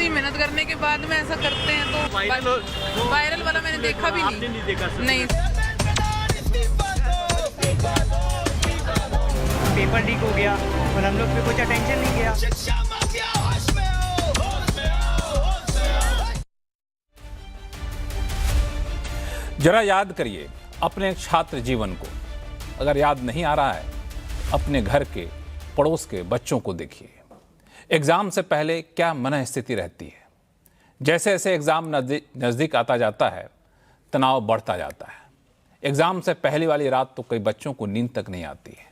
इतनी मेहनत करने के बाद में ऐसा करते हैं तो वायरल वाला मैंने देखा भी नहीं देखा नहीं। पेपर लीक हो गया और हम लोग पे कुछ अटेंशन नहीं किया। जरा याद करिए अपने छात्र जीवन को। अगर याद नहीं आ रहा है, अपने घर के पड़ोस के बच्चों को देखिए। एग्जाम से पहले क्या मन स्थिति रहती है। जैसे जैसे एग्जाम नज़दीक आता जाता है, तनाव बढ़ता जाता है। एग्जाम से पहली वाली रात तो कई बच्चों को नींद तक नहीं आती है।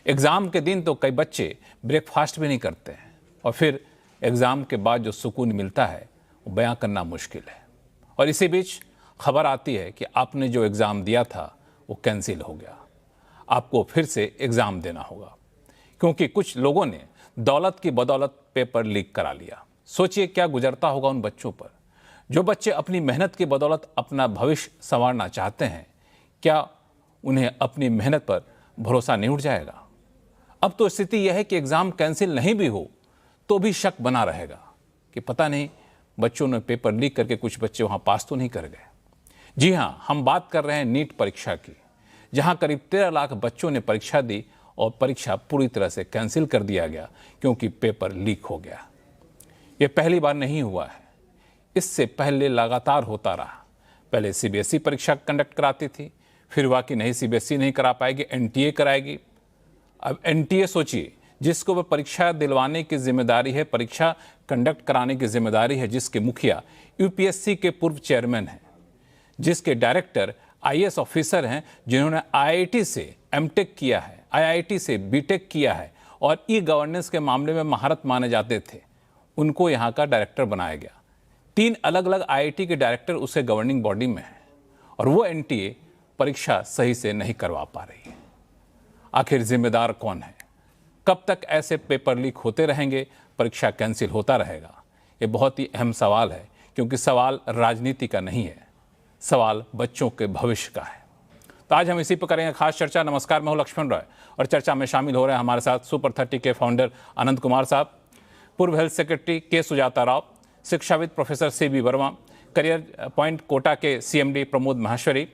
एग्जाम के दिन तो कई बच्चे ब्रेकफास्ट भी नहीं करते हैं, और फिर एग्जाम के बाद जो सुकून मिलता है वो बयां करना मुश्किल है। और इसी बीच खबर आती है कि आपने जो एग्ज़ाम दिया था वो कैंसिल हो गया। आपको फिर से एग्ज़ाम देना होगा, क्योंकि कुछ लोगों ने दौलत की बदौलत पेपर लीक करा लिया। सोचिए क्या गुजरता होगा उन बच्चों पर। जो बच्चे अपनी मेहनत की बदौलत अपना भविष्य संवारना चाहते हैं, क्या उन्हें अपनी मेहनत पर भरोसा नहीं उठ जाएगा? अब तो स्थिति यह है कि एग्ज़ाम कैंसिल नहीं भी हो तो भी शक बना रहेगा कि पता नहीं बच्चों ने पेपर लीक करके कुछ बच्चे वहाँ पास तो नहीं कर गए। जी हाँ, हम बात कर रहे हैं नीट परीक्षा की, जहाँ करीब 13 लाख बच्चों ने परीक्षा दी और परीक्षा पूरी तरह से कैंसिल कर दिया गया क्योंकि पेपर लीक हो गया। ये पहली बार नहीं हुआ है, इससे पहले लगातार होता रहा। पहले सीबीएसई परीक्षा कंडक्ट कराती थी, फिर हुआ कि नहीं सीबीएसई नहीं करा पाएगी, एनटीए कराएगी। अब एनटीए सोचिए, जिसको वह परीक्षा दिलवाने की जिम्मेदारी है, परीक्षा कंडक्ट कराने की जिम्मेदारी है, जिसके मुखिया यूपीएससी के पूर्व चेयरमैन हैं, जिसके डायरेक्टर आईएएस ऑफिसर हैं, जिन्होंने आईआईटी से एमटेक किया है, आईआईटी से बीटेक किया है और ई गवर्नेंस के मामले में महारत माने जाते थे, उनको यहाँ का डायरेक्टर बनाया गया। 3 अलग अलग आईआईटी के डायरेक्टर उसके गवर्निंग बॉडी में हैं और वो एनटीए परीक्षा सही से नहीं करवा पा रही है। आखिर जिम्मेदार कौन है? कब तक ऐसे पेपर लीक होते रहेंगे, परीक्षा कैंसिल होता रहेगा? ये बहुत ही अहम सवाल है, क्योंकि सवाल राजनीति का नहीं है, सवाल बच्चों के भविष्य का है। तो आज हम इसी पर करेंगे खास चर्चा। नमस्कार, मैं हूं लक्ष्मण रॉय और चर्चा में शामिल हो रहे हैं हमारे साथ सुपर 30 के फाउंडर अनंत कुमार साहब, पूर्व हेल्थ सेक्रेटरी के सुजाता राव, शिक्षाविद professor CB Verma, career point Kota के CMD Pramod Maheshwari,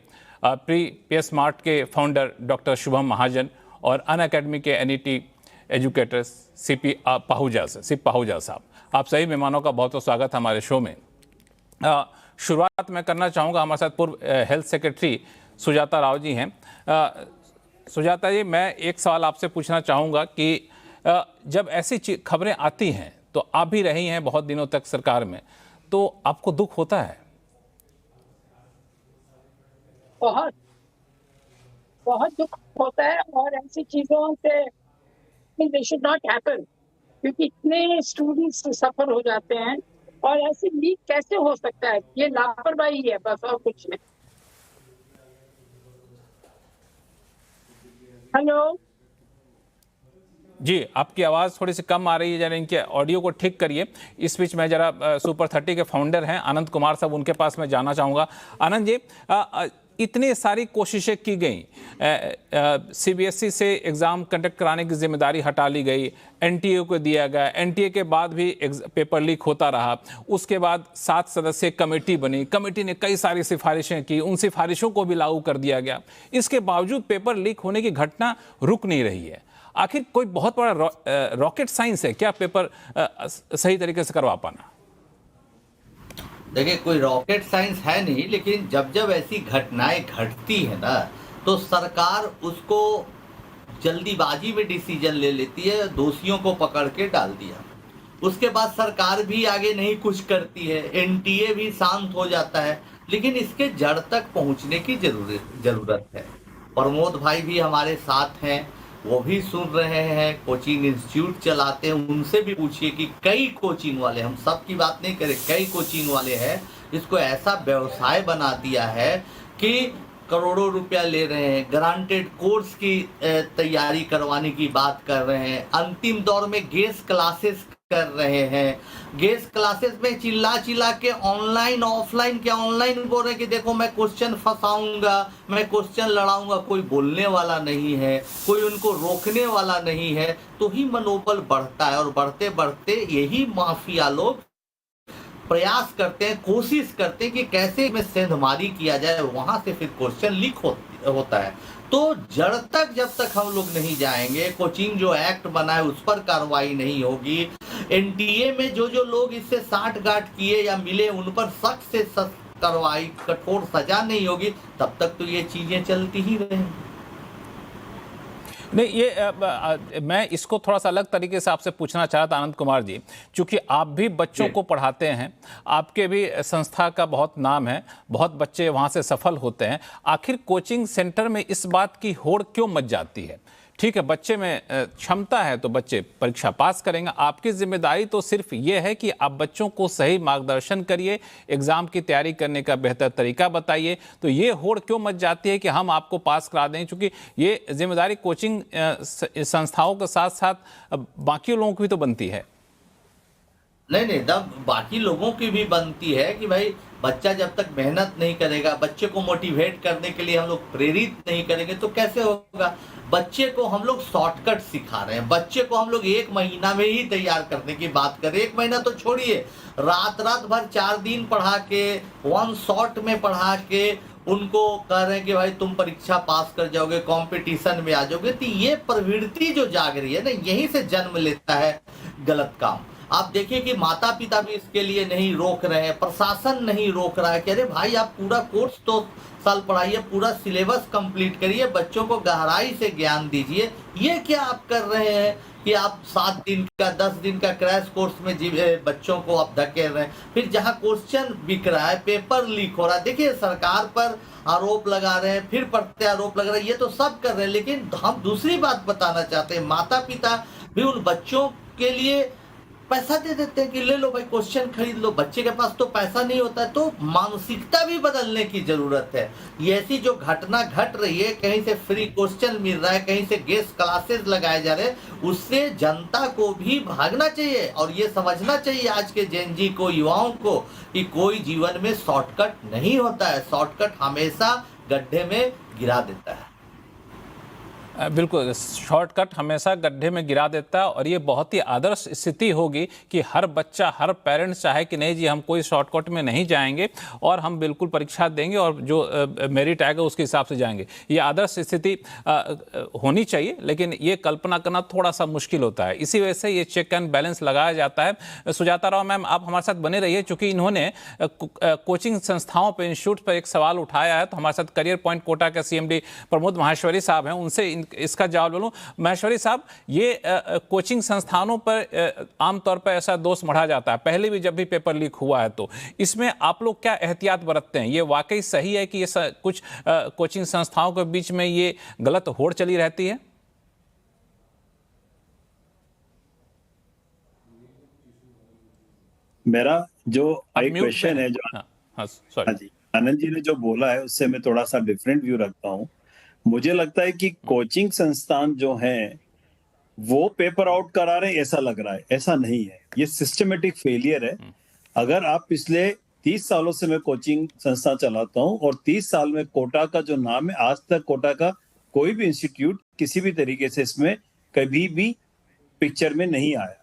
P smart के फाउंडर डॉक्टर शुभम महाजन और अन अकेडमी के एनईटी एजुकेटर्स सीपी पाहुजा साहब। आप सही मेहमानों का बहुत बहुत स्वागत हमारे शो में। शुरुआत मैं करना चाहूँगा, हमारे साथ पूर्व हेल्थ सेक्रेटरी सुजाता राव जी हैं। सुजाता जी, मैं एक सवाल आपसे पूछना चाहूँगा कि जब ऐसी खबरें आती हैं, तो आप भी रही हैं बहुत दिनों तक सरकार में, तो आपको दुख होता है? बहुत बहुत दुख होता है, और ऐसी चीजों से दे शुड नॉट हैपन, क्योंकि इतने स्टूडेंट्स सफर हो जाते हैं। और ऐसे लीक कैसे हो सकता है? ये लापरवाही है बस, और कुछ नहीं। हेलो जी, आपकी आवाज़ थोड़ी सी कम आ रही है, जरा इनके ऑडियो को ठीक करिए। इस बीच में जरा सुपर 30 के फाउंडर हैं अनंत कुमार साहब, उनके पास मैं जाना चाहूँगा। अनंत जी, इतनी सारी कोशिशें की गई, सीबीएसई से एग्ज़ाम कंडक्ट कराने की जिम्मेदारी हटा ली गई, एनटीए को दिया गया, एनटीए के बाद भी पेपर लीक होता रहा। उसके बाद 7 सदस्यीय कमेटी बनी, कमेटी ने कई सारी सिफारिशें की, उन सिफारिशों को भी लागू कर दिया गया। इसके बावजूद पेपर लीक होने की घटना रुक नहीं रही है। आखिर कोई बहुत बड़ा रॉकेट साइंस है क्या पेपर सही तरीके से करवा पाना? देखिए, कोई रॉकेट साइंस है नहीं, लेकिन जब जब ऐसी घटनाएं घटती है ना, तो सरकार उसको जल्दीबाजी में डिसीजन ले लेती है, दोषियों को पकड़ के डाल दिया। उसके बाद सरकार भी आगे नहीं कुछ करती है, एनटीए भी शांत हो जाता है। लेकिन इसके जड़ तक पहुंचने की जरूरत है। प्रमोद भाई भी हमारे साथ हैं, वो भी सुन रहे हैं, कोचिंग इंस्टीट्यूट चलाते हैं। उनसे भी पूछिए कि कई कोचिंग वाले, हम सब की बात नहीं करें, कई कोचिंग वाले हैं, इसको ऐसा व्यवसाय बना दिया है कि करोड़ों रुपया ले रहे हैं, ग्रांटेड कोर्स की तैयारी करवाने की बात कर रहे हैं, अंतिम दौर में गेस्ट क्लासेस कर रहे हैं। गेस्ट क्लासेस में चिल्ला चिल्ला के ऑनलाइन ऑफलाइन क्या ऑनलाइन बोल रहे हैं कि देखो मैं क्वेश्चन फंसाऊंगा, मैं क्वेश्चन लड़ाऊंगा। कोई बोलने वाला नहीं है, कोई उनको रोकने वाला नहीं है, तो ही मनोबल बढ़ता है। और बढ़ते बढ़ते यही माफिया लोग प्रयास करते हैं, कोशिश करते हैं कि कैसे में सेंधमारी किया जाए, वहां से फिर क्वेश्चन लीक होता है। तो जड़ तक जब तक हम लोग नहीं जाएंगे, कोचिंग जो एक्ट बना है उस पर कार्रवाई नहीं होगी, एनटीए में जो लोग इससे साठगांठ किए या मिले उन पर सख्त से सख्त कार्रवाई, कठोर सजा नहीं होगी, तब तक तो ये चीजें चलती ही रहेंगी। नहीं, ये मैं इसको थोड़ा सा अलग तरीके से आपसे पूछना चाहा था आनंद कुमार जी, क्योंकि आप भी बच्चों को पढ़ाते हैं, आपके भी संस्था का बहुत नाम है, बहुत बच्चे वहाँ से सफल होते हैं। आखिर कोचिंग सेंटर में इस बात की होड़ क्यों मच जाती है? ठीक है, बच्चे में क्षमता है तो बच्चे परीक्षा पास करेंगे, आपकी जिम्मेदारी तो सिर्फ ये है कि आप बच्चों को सही मार्गदर्शन करिए, एग्ज़ाम की तैयारी करने का बेहतर तरीका बताइए। तो ये होड़ क्यों मच जाती है कि हम आपको पास करा दें, क्योंकि ये जिम्मेदारी कोचिंग संस्थाओं के साथ साथ बाकी लोगों की भी तो बनती है। नहीं, तब बाकी लोगों की भी बनती है कि भाई बच्चा जब तक मेहनत नहीं करेगा, बच्चे को मोटिवेट करने के लिए हम लोग प्रेरित नहीं करेंगे तो कैसे होगा। बच्चे को हम लोग शॉर्टकट सिखा रहे हैं, बच्चे को हम लोग 1 महीना में ही तैयार करने की बात करें। 1 महीना तो छोड़िए, रात भर 4 दिन पढ़ा के, 1 शॉट में पढ़ा के उनको कह रहे हैं कि भाई तुम परीक्षा पास कर जाओगे, कंपटीशन में आ जाओगे। तो ये प्रवृत्ति जो जाग रही है ना, यहीं से जन्म लेता है गलत काम। आप देखिए कि माता पिता भी इसके लिए नहीं रोक रहे हैं, प्रशासन नहीं रोक रहा है कि अरे भाई आप पूरा कोर्स तो साल पढ़ाइए, पूरा सिलेबस कंप्लीट करिए, बच्चों को गहराई से ज्ञान दीजिए। ये क्या आप कर रहे हैं कि आप 7 दिन का 10 दिन का क्रैश कोर्स में बच्चों को आप धकेल रहे हैं। फिर जहां क्वेश्चन बिक रहा है, पेपर लीक हो रहा है, देखिए सरकार पर आरोप लगा रहे हैं, फिर प्रत्यारोप लग रहे हैं, ये तो सब कर रहे हैं। लेकिन हम दूसरी बात बताना चाहते हैं, माता पिता भी उन बच्चों के लिए पैसा दे देते हैं कि ले लो भाई क्वेश्चन खरीद लो। बच्चे के पास तो पैसा नहीं होता है, तो मानसिकता भी बदलने की जरूरत है। ये ऐसी जो घटना घट रही है, कहीं से फ्री क्वेश्चन मिल रहा है, कहीं से गेस्ट क्लासेस लगाए जा रहे हैं, उससे जनता को भी भागना चाहिए और ये समझना चाहिए आज के जेन जी को, युवाओं को, कि कोई जीवन में शॉर्टकट नहीं होता है। शॉर्टकट हमेशा गड्ढे में गिरा देता है। बिल्कुल, शॉर्टकट हमेशा गड्ढे में गिरा देता है और ये बहुत ही आदर्श स्थिति होगी कि हर बच्चा, हर पेरेंट्स चाहे कि नहीं जी हम कोई शॉर्टकट में नहीं जाएंगे और हम बिल्कुल परीक्षा देंगे और जो मेरिट आएगा उसके हिसाब से जाएंगे। ये आदर्श स्थिति होनी चाहिए, लेकिन ये कल्पना करना थोड़ा सा मुश्किल होता है। इसी वजह से ये चेक एंड बैलेंस लगाया जाता है। सुजाता राव मैम, आप हमारे साथ बने रहिए, चूँकि इन्होंने कोचिंग संस्थाओं पर, इंस्टीट्यूट पर एक सवाल उठाया है, तो हमारे साथ करियर पॉइंट कोटा के CMD प्रमोद माहेश्वरी साहब हैं, उनसे इसका जवाब ले लूं। महेश्वरी साहब, ये कोचिंग संस्थानों पर आमतौर पर ऐसा दोष मढ़ा जाता है, पहले भी जब भी पेपर लीक हुआ है, तो इसमें आप लोग क्या एहतियात बरतते हैं? ये वाकई सही है कि ये कुछ कोचिंग संस्थाओं के बीच में ये गलत होड़ चली रहती है? मेरा जो एक क्वेश्चन है, जो हाँ जी आनंद जी ने जो बोला है उससे मैं थोड़ा सा डिफरेंट व्यू रखता हूँ। मुझे लगता है कि कोचिंग संस्थान जो हैं वो पेपर आउट करा रहे हैं, ऐसा लग रहा है। ऐसा नहीं है, ये सिस्टमेटिक फेलियर है। अगर आप पिछले 30 सालों से मैं कोचिंग संस्था चलाता हूं और 30 साल में कोटा का जो नाम है, आज तक कोटा का कोई भी इंस्टीट्यूट किसी भी तरीके से इसमें कभी भी पिक्चर में नहीं आया।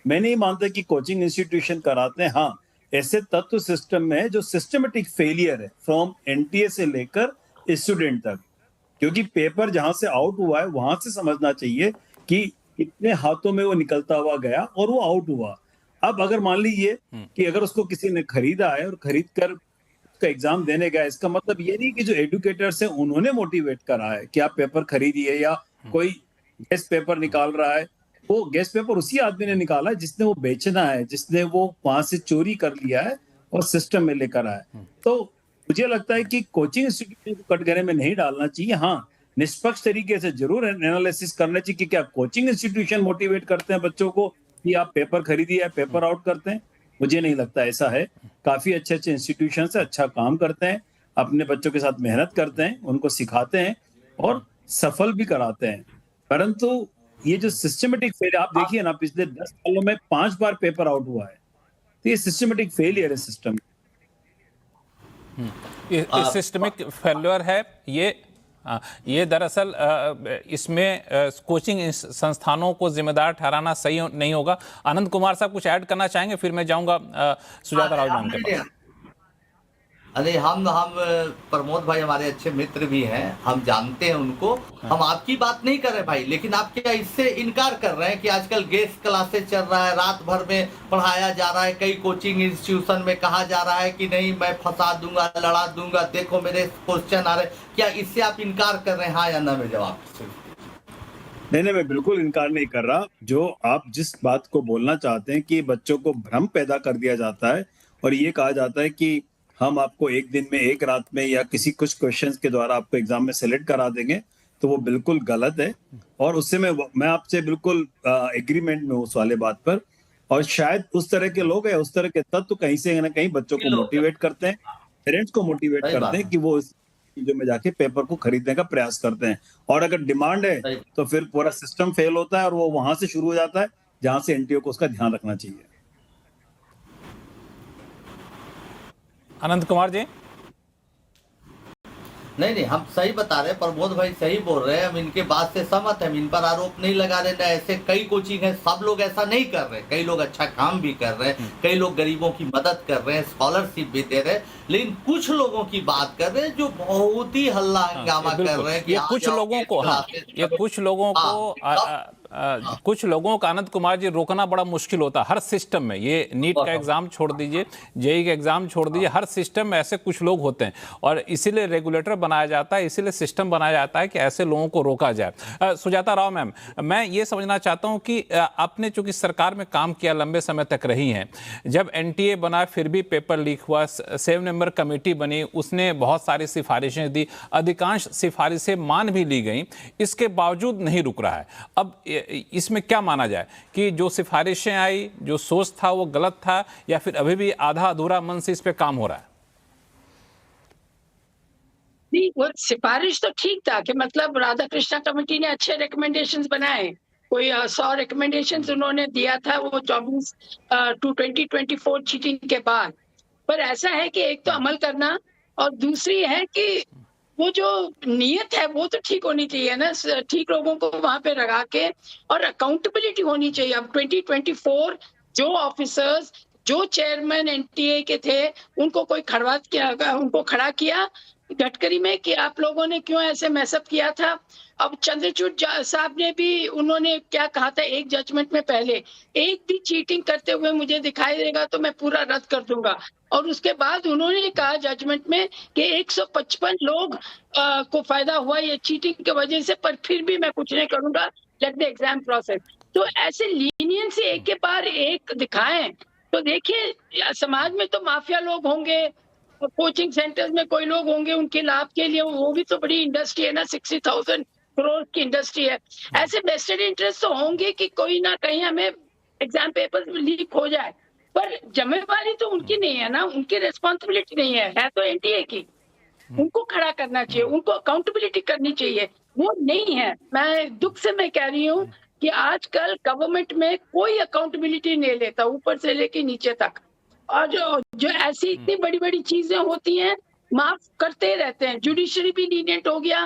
मैं नहीं मानता कि कोचिंग इंस्टीट्यूशन कराते हैं। हाँ, ऐसे तत्व सिस्टम में है जो सिस्टमेटिक फेलियर है, फ्रॉम एनटीए से लेकर स्टूडेंट तक। क्योंकि पेपर जहां से आउट हुआ है वहां से समझना चाहिए कि कितने हाथों में वो निकलता हुआ गया और वो आउट हुआ। अब अगर मान लीजिए कि अगर उसको किसी ने खरीदा है और खरीद कर उसका एग्जाम देने गया, इसका मतलब ये नहीं कि जो एडुकेटर्स हैं उन्होंने मोटिवेट करा है कि आप पेपर खरीदिए, या कोई गेस्ट पेपर निकाल रहा है, वो गेस्ट पेपर उसी आदमी ने निकाला है जिसने वो बेचना है, जिसने वो वहां से चोरी कर लिया है और सिस्टम में लेकर आया। तो मुझे लगता है कि कोचिंग इंस्टीट्यूशन को कटघरे में नहीं डालना चाहिए। हाँ, निष्पक्ष तरीके से जरूर एनालिसिस करना चाहिए कि क्या कोचिंग इंस्टीट्यूशन मोटिवेट करते हैं बच्चों को कि आप पेपर खरीदिए या पेपर आउट करते हैं। मुझे नहीं लगता ऐसा है। काफी अच्छे अच्छे इंस्टीट्यूशन से अच्छा काम करते हैं, अपने बच्चों के साथ मेहनत करते हैं, उनको सिखाते हैं और सफल भी कराते हैं। परंतु ये जो सिस्टमेटिक फेलियर आप देखिए ना, पिछले 10 सालों में 5 बार पेपर आउट हुआ है, तो ये सिस्टमेटिक फेलियर है सिस्टम। ये सिस्टमिक फेल्योर है ये। ये दरअसल इसमें कोचिंग संस्थानों को जिम्मेदार ठहराना सही नहीं होगा। आनंद कुमार साहब कुछ ऐड करना चाहेंगे, फिर मैं जाऊंगा सुजाता राव मैम के पास। अरे हम प्रमोद भाई हमारे अच्छे मित्र भी हैं, हम जानते हैं उनको। हम आपकी बात नहीं कर रहे भाई, लेकिन आप क्या इससे इनकार कर रहे हैं कि आजकल गेस्ट क्लासेस चल रहा है, रात भर में पढ़ाया जा रहा है, कई कोचिंग इंस्टीट्यूशन में कहा जा रहा है कि नहीं मैं फंसा दूंगा, लड़ा दूंगा, देखो मेरे क्वेश्चन आ रहे, क्या इससे आप इनकार कर रहे हैं, हाँ या ना में जवाब? नहीं, मैं बिल्कुल इनकार नहीं कर रहा। जो आप जिस बात को बोलना चाहते हैं कि बच्चों को भ्रम पैदा कर दिया जाता है और ये कहा जाता है कि हम आपको एक दिन में, एक रात में या किसी कुछ क्वेश्चंस के द्वारा आपको एग्जाम में सेलेक्ट करा देंगे, तो वो बिल्कुल गलत है। और उससे मैं आपसे बिल्कुल एग्रीमेंट में हूँ उस वाले बात पर। और शायद उस तरह के लोग हैं, उस तरह के तत्व कहीं से ना कहीं बच्चों को मोटिवेट करते हैं, पेरेंट्स को मोटिवेट करते हैं कि वो इस चीजों में जाके पेपर को खरीदने का प्रयास करते हैं। और अगर डिमांड है तो फिर पूरा सिस्टम फेल होता है और वो वहां से शुरू हो जाता है जहां से एनटीए को उसका ध्यान रखना चाहिए। आनंद कुमार जी। नहीं, हम सही बता रहे हैं, प्रमोद भाई सही बोल रहे हैं, हम इनके बात से सहमत हैं, हम इन पर आरोप नहीं लगा रहे। ऐसे कई कोचिंग है, सब लोग ऐसा नहीं कर रहे, कई लोग अच्छा काम भी कर रहे हैं, कई लोग गरीबों की मदद कर रहे हैं, स्कॉलरशिप भी दे रहे हैं, लेकिन कुछ लोगों की बात कर रहे हैं जो बहुत ही हल्ला हंगामा कर रहे हैं कि ये कुछ लोगों को, ये कुछ लोगों को कुछ लोगों का आनंद कुमार जी रोकना बड़ा मुश्किल होता है हर सिस्टम में। ये नीट का एग्जाम छोड़ दीजिए, जेईई का एग्जाम छोड़ दीजिए, हर सिस्टम में ऐसे कुछ लोग होते हैं और इसीलिए रेगुलेटर बनाया जाता है, इसीलिए सिस्टम बनाया जाता है कि ऐसे लोगों को रोका जाए। सुजाता राव मैम, मैं ये समझना चाहता हूं कि आपने चूंकि सरकार में काम किया, लंबे समय तक रही हैं, जब एनटीए बना फिर भी पेपर लीक हुआ, 7 मेंबर कमेटी बनी, उसने बहुत सारी सिफारिशें दी, अधिकांश सिफारिशें मान भी ली गई, इसके बावजूद नहीं रुक रहा है। अब इसमें क्या माना जाए कि जो सिफारिशें आई, जो सोच था वो गलत था, या फिर अभी भी आधा अधूरा मन से इस पे काम हो रहा है? नहीं, वो सिफारिश तो ठीक था कि मतलब राधा कृष्णा कमेटी ने अच्छे रिकमेंडेशंस बनाए, कोई 100 रिकमेंडेशंस उन्होंने दिया था वो 24 टू 2024 चीटिंग के बाद। पर ऐसा है कि एक तो अमल करना और दूसरी है कि वो जो नीयत है वो तो ठीक होनी चाहिए ना, ठीक लोगों को वहां पे लगा के, और अकाउंटेबिलिटी होनी चाहिए। अब 2024 जो ऑफिसर्स, जो चेयरमैन एनटीए के थे, उनको कोई उनको खड़ा किया गडकरी में कि आप लोगों ने क्यों ऐसे मैसअप किया था। अब चंद्रचूड़ साहब ने भी, उन्होंने क्या कहा था एक जजमेंट में पहले, एक भी चीटिंग करते हुए मुझे दिखाई देगा तो मैं पूरा रद्द कर दूंगा। और उसके बाद उन्होंने कहा जजमेंट में कि 155 लोग को फायदा हुआ ये चीटिंग की वजह से, पर फिर भी मैं कुछ नहीं करूंगा, लेट द एग्जाम प्रोसेस। तो ऐसे लीनियंसी एक के बाद एक दिखाएं तो देखिए समाज में तो माफिया लोग होंगे, कोचिंग सेंटर्स में कोई लोग होंगे उनके लाभ के लिए, वो भी तो बड़ी इंडस्ट्री है ना, 60,000 करोड़ की इंडस्ट्री है। ऐसे वेस्टेड इंटरेस्ट तो होंगे कि कोई ना कहीं हमें एग्जाम पेपर लीक हो जाए, पर जिम्मेवारी तो उनकी नहीं है ना, उनकी रिस्पॉन्सिबिलिटी नहीं है तो एनटीए की। उनको खड़ा करना चाहिए, उनको अकाउंटेबिलिटी करनी चाहिए, वो नहीं है। मैं दुख से मैं कह रही हूँ कि आजकल गवर्नमेंट में कोई अकाउंटेबिलिटी नहीं लेता, ऊपर से लेके नीचे तक। और जो ऐसी इतनी बड़ी बड़ी चीजें होती हैं माफ करते रहते हैं। जुडिशरी भी लीनियंट हो गया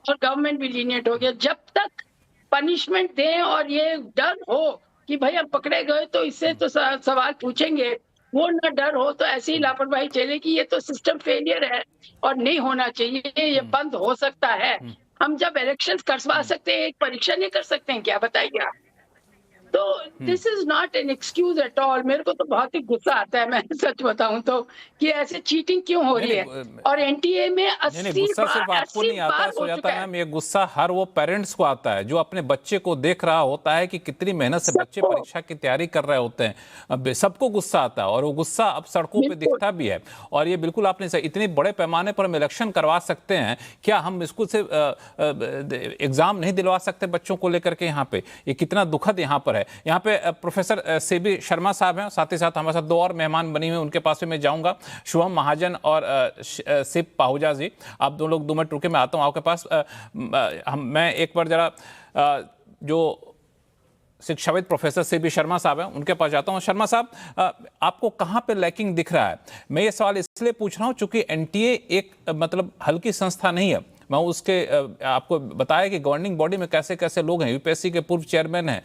और गवर्नमेंट भी लीनियंट हो गया। जब तक पनिशमेंट दें और ये डर हो कि भाई हम पकड़े गए तो इससे तो सवाल पूछेंगे, वो ना डर हो तो ऐसी लापरवाही चलेगी। ये तो सिस्टम फेलियर है और नहीं होना चाहिए, ये बंद हो सकता है। हम जब इलेक्शन करवा सकते हैं, एक परीक्षा नहीं कर सकते हैं क्या, बताइए आप? तो this is not an excuse at all. मेरे को तो बहुत ही गुस्सा आता है, मैं सच बताऊं तो, कि ऐसे चीटिंग क्यों हो रही है। और एनटीए में 80 गुस्सा सिर्फ आपको नहीं आता है सुजाता मैम, ये गुस्सा हर वो पेरेंट्स को आता है जो अपने बच्चे को देख रहा होता है कि कितनी मेहनत से बच्चे परीक्षा की तैयारी कर रहे होते हैं। अब सबको गुस्सा आता है और वो गुस्सा अब सड़कों पे दिखता भी है। और ये बिल्कुल आपने सही, इतने बड़े पैमाने पर हम इलेक्शन करवा सकते हैं, क्या हम स्कूल से एग्जाम नहीं दिलवा सकते बच्चों को लेकर के? यहाँ पे ये कितना दुखद यहाँ पर है। यहाँ पे प्रोफेसर सीबी शर्मा साहब हैं, साथ ही साथ हमारे साथ 2 और मेहमान बनी हुए, उनके पास भी मैं जाऊंगा, शुभम महाजन और शिव पाहुजा जी। आप 2 लोग 2 मिनट रुके, मैं आता हूँ आपके पास। मैं एक बार जरा जो शिक्षाविद प्रोफेसर सीबी शर्मा साहब हैं उनके पास जाता हूँ। शर्मा साहब, आपको कहाँ पे लैकिंग दिख रहा है? मैं ये सवाल इसलिए पूछ रहा हूँ चूंकि एनटीए एक मतलब हल्की संस्था नहीं है। मैं उसके आपको बताया कि गवर्निंग बॉडी में कैसे कैसे लोग हैं। यूपीएससी के पूर्व चेयरमैन हैं,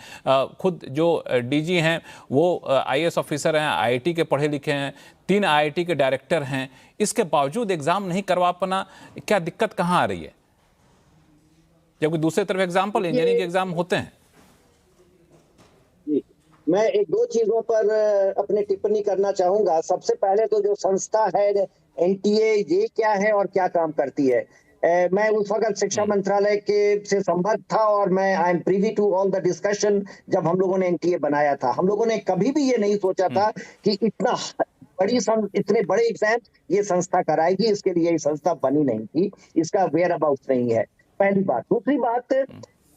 खुद जो डीजी हैं वो आईएएस ऑफिसर हैं, आईआईटी के पढ़े लिखे हैं, 3 आईआईटी के डायरेक्टर हैं। इसके बावजूद एग्जाम नहीं करवा पाना, क्या दिक्कत कहाँ आ रही है? जबकि दूसरी तरफ एग्जाम्पल इंजीनियरिंग के एग्जाम होते हैं। मैं एक दो चीजों पर अपनी टिप्पणी करना चाहूंगा। सबसे पहले तो जो संस्था है एनटीए, ये क्या है और क्या काम करती है। मैं उस वक्त शिक्षा मंत्रालय के से संबद्ध था और मैं I am privy to all the discussion जब हम लोगों ने एनटीए बनाया था। हम लोगों ने कभी भी ये नहीं सोचा था कि इतने बड़े एग्जाम ये संस्था कराएगी। इसके लिए ये संस्था बनी नहीं थी, इसका वेयर अबाउट नहीं है, पहली बात। दूसरी बात,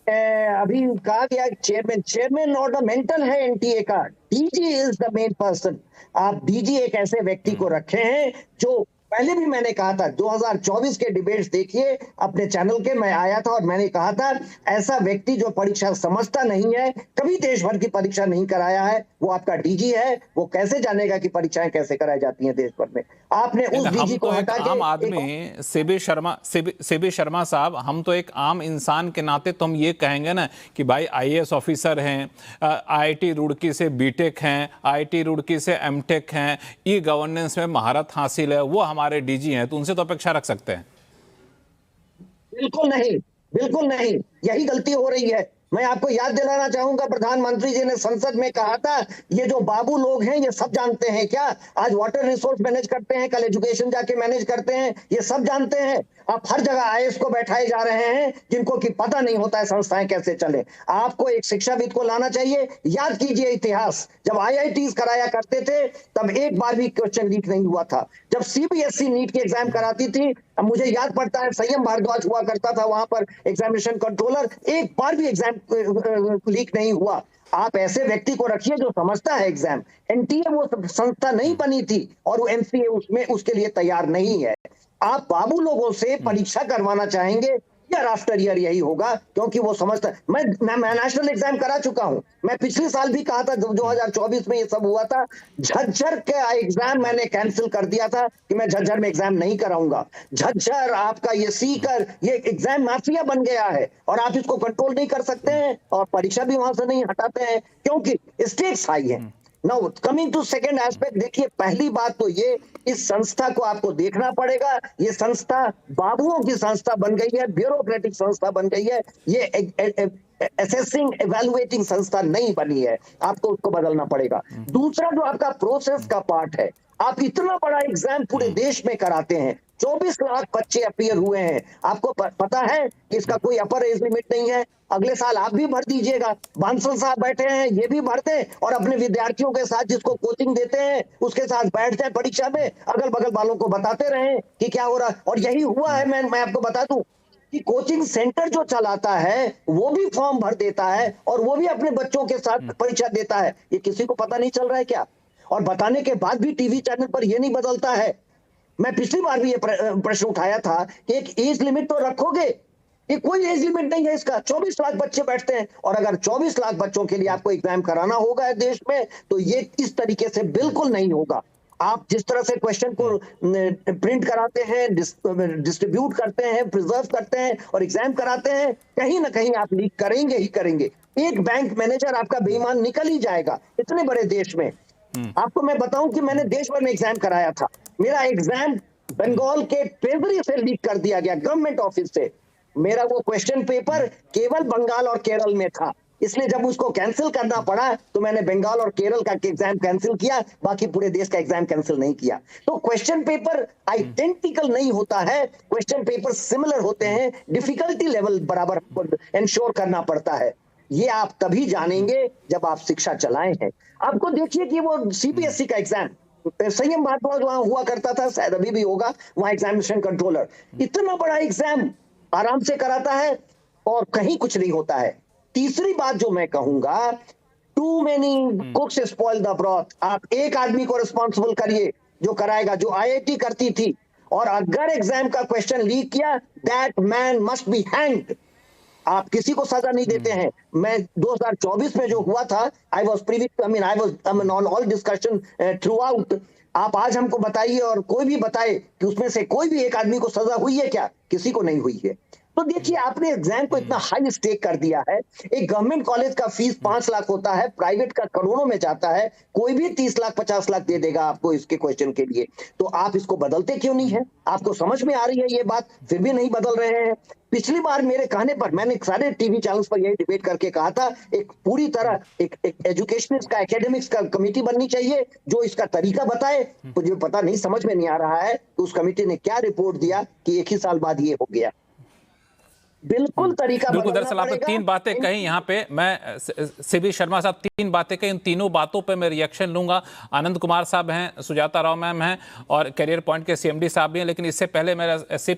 अभी कहा गया चेयरमैन ऑर्नामेंटल है एनटीए का, DG is the main person. आप डीजी एक ऐसे व्यक्ति को रखे हैं जो पहले भी मैंने कहा था, 2024 के डिबेट्स देखिए अपने चैनल के, मैं आया था और मैंने कहा था ऐसा व्यक्ति जो परीक्षा समझता नहीं है, कभी देश भर की परीक्षा नहीं कराया है, वो आपका डीजी है। वो कैसे जानेगा कि परीक्षाएं कैसे कराई जाती हैं देश भर में? आपने उस डीजी को हटा के आम आदमी सीबी शर्मा साहब, हम तो एक आम इंसान के नाते तो हम ये कहेंगे ना कि भाई आईएएस ऑफिसर हैं, आईआईटी रुड़की से बीटेक हैं, आईआईटी रुड़की से एमटेक हैं, ई गवर्नेंस में महारत हासिल है, वो हमारे डीजी हैं, तो उनसे तो अपेक्षा रख सकते हैं? बिल्कुल नहीं, बिल्कुल नहीं, यही गलती हो रही है। मैं आपको याद दिलाना चाहूंगा, प्रधानमंत्री जी ने संसद में कहा था ये जो बाबू लोग हैं ये सब जानते हैं क्या? आज वाटर रिसोर्स मैनेज करते हैं, कल एजुकेशन जाके मैनेज करते हैं, ये सब जानते हैं। आप हर जगह आईएएस को बैठाए जा रहे हैं जिनको कि पता नहीं होता है संस्थाएं कैसे चले। आपको एक शिक्षाविद को लाना चाहिए। याद कीजिए इतिहास, जब आईआईटीज कराया करते थे तब एक बार भी क्वेश्चन लीक नहीं हुआ था। जब सीबीएसई नीट की एग्जाम कराती थी, अब मुझे याद पड़ता है संयम भारद्वाज हुआ करता था वहां पर एग्जामिनेशन कंट्रोलर, एक बार भी एग्जाम लीक नहीं हुआ। आप ऐसे व्यक्ति को रखिए जो समझता है एग्जाम। एनटीए वो संस्था नहीं बनी थी और वो एमसीए उसमें उसके लिए तैयार नहीं है। आप बाबू लोगों से परीक्षा करवाना चाहेंगे या आफ्टर ईयर यही होगा, क्योंकि वो समझता है। मैं नेशनल एग्जाम करा चुका हूं। मैं पिछले साल भी कहा था, 2024 में ये सब हुआ था, झज्जर का एग्जाम मैंने कैंसिल कर दिया था कि मैं झज्जर में एग्जाम नहीं कराऊंगा। झज्जर आपका ये सीकर, ये एग्जाम माफिया बन गया है और आप इसको कंट्रोल नहीं कर सकते हैं और परीक्षा भी वहां से नहीं हटाते हैं क्योंकि स्टेक्स हाई है। Now coming to second aspect, देखिए पहली बात तो ये, इस संस्था को आपको देखना पड़ेगा। ये संस्था बाबुओं की संस्था बन गई है, ब्यूरोक्रेटिक संस्था बन गई है, ये असेसिंग एवेलुएटिंग संस्था नहीं बनी है। आपको उसको बदलना पड़ेगा। दूसरा जो आपका प्रोसेस का पार्ट है, आप इतना बड़ा एग्जाम पूरे देश में कराते हैं, 24 लाख बच्चे अपीयर हुए हैं। आपको पता है कि इसका कोई अपर एज लिमिट नहीं है। अगले साल आप भी भर दीजिएगा। बांसल साहब बैठे हैं, ये भी भरते हैं और अपने विद्यार्थियों के साथ जिसको कोचिंग देते हैं उसके साथ बैठ जाए परीक्षा में, अगल बगल वालों को बताते रहे कि क्या हो रहा है। और यही हुआ है। मैं आपको बता दूं कि कोचिंग सेंटर जो चलाता है वो भी फॉर्म भर देता है और वो भी अपने बच्चों के साथ परीक्षा देता है। ये किसी को पता नहीं चल रहा है क्या? और बताने के बाद भी टीवी चैनल पर ये नहीं बदलता है। मैं पिछली बार भी ये प्रश्न उठाया था कि एक एज लिमिट तो रखोगे, ये कोई एज लिमिट नहीं है इसका। 24 लाख बच्चे बैठते हैं और अगर 24 लाख बच्चों के लिए आपको एग्जाम कराना होगा देश में तो ये इस तरीके से बिल्कुल नहीं होगा। आप जिस तरह से क्वेश्चन को प्रिंट कराते हैं, डिस्ट्रीब्यूट करते हैं, प्रिजर्व करते हैं और एग्जाम कराते हैं, कहीं ना कहीं आप लीक करेंगे ही करेंगे। एक बैंक मैनेजर आपका बेईमान निकल ही जाएगा इतने बड़े देश में। आपको मैं बताऊं कि मैंने देश भर में एग्जाम कराया था। मेरा एग्जाम बंगाल के ट्रेजरी से लीक कर दिया गया, गवर्नमेंट ऑफिस से। मेरा वो क्वेश्चन पेपर केवल बंगाल और केरल में था, इसलिए जब उसको कैंसिल करना पड़ा तो मैंने बंगाल और केरल का एग्जाम कैंसिल किया, बाकी पूरे देश का एग्जाम कैंसिल नहीं किया। तो क्वेश्चन पेपर आइडेंटिकल नहीं होता है, क्वेश्चन पेपर सिमिलर होते हैं, डिफिकल्टी लेवल बराबर इंश्योर करना पड़ता है। ये आप तभी जानेंगे जब आप शिक्षा चलाए हैं। आपको देखिए कि वो सीबीएसई का एग्जाम, संयम भारद्वाज वहां हुआ करता था, शायद अभी भी होगा, वहां एग्जामिनेशन कंट्रोलर, इतना बड़ा एग्जाम आराम से कराता है और कहीं कुछ नहीं होता है। तीसरी बात जो मैं कहूंगा, too many cooks spoil the broth. आप एक आदमी को रिस्पॉन्सिबल करिए जो कराएगा, जो आईआईटी करती थी, और अगर एग्जाम का क्वेश्चन लीक किया, that man must be hanged. आप किसी को सजा नहीं देते हैं। मैं 2024 में जो हुआ था, I was Privi, I mean I was on all discussion through out. आप आज हमको बताइए और कोई भी बताए कि उसमें से कोई भी एक आदमी को सजा हुई है क्या? किसी को नहीं हुई है। तो देखिए, आपने एग्जाम को इतना हाई स्टेक कर दिया है। एक गवर्नमेंट कॉलेज का फीस 5 लाख होता है, प्राइवेट का करोड़ों में जाता है। कोई भी 30 लाख 50 लाख दे देगा आपको इसके क्वेश्चन के लिए। तो आप इसको बदलते क्यों नहीं है? आपको समझ में आ रही है ये बात, फिर भी नहीं बदल रहे हैं। पिछली बार मेरे कहने पर मैंने सारे टीवी चैनल्स पर यही डिबेट करके कहा था, एक पूरी तरह एक एजुकेशनिस्ट का, एकेडमिक्स का कमेटी बननी चाहिए जो इसका तरीका बताए। मुझे पता नहीं, समझ में नहीं आ रहा है कि उस कमेटी ने क्या रिपोर्ट दिया कि 1 ही साल बाद ये हो गया। बिल्कुल तरीका बिल्कुल। बदलना दरअसल आपने पड़ेगा। 3 बातें कही यहाँ पे, मैं सीबी शर्मा साहब 3 बातें कही, उन तीनों बातों पे मैं रिएक्शन लूंगा। आनंद कुमार साहब हैं, सुजाता राव मैम हैं और करियर पॉइंट के सीएमडी साहब भी हैं, लेकिन इससे पहले मेरा सी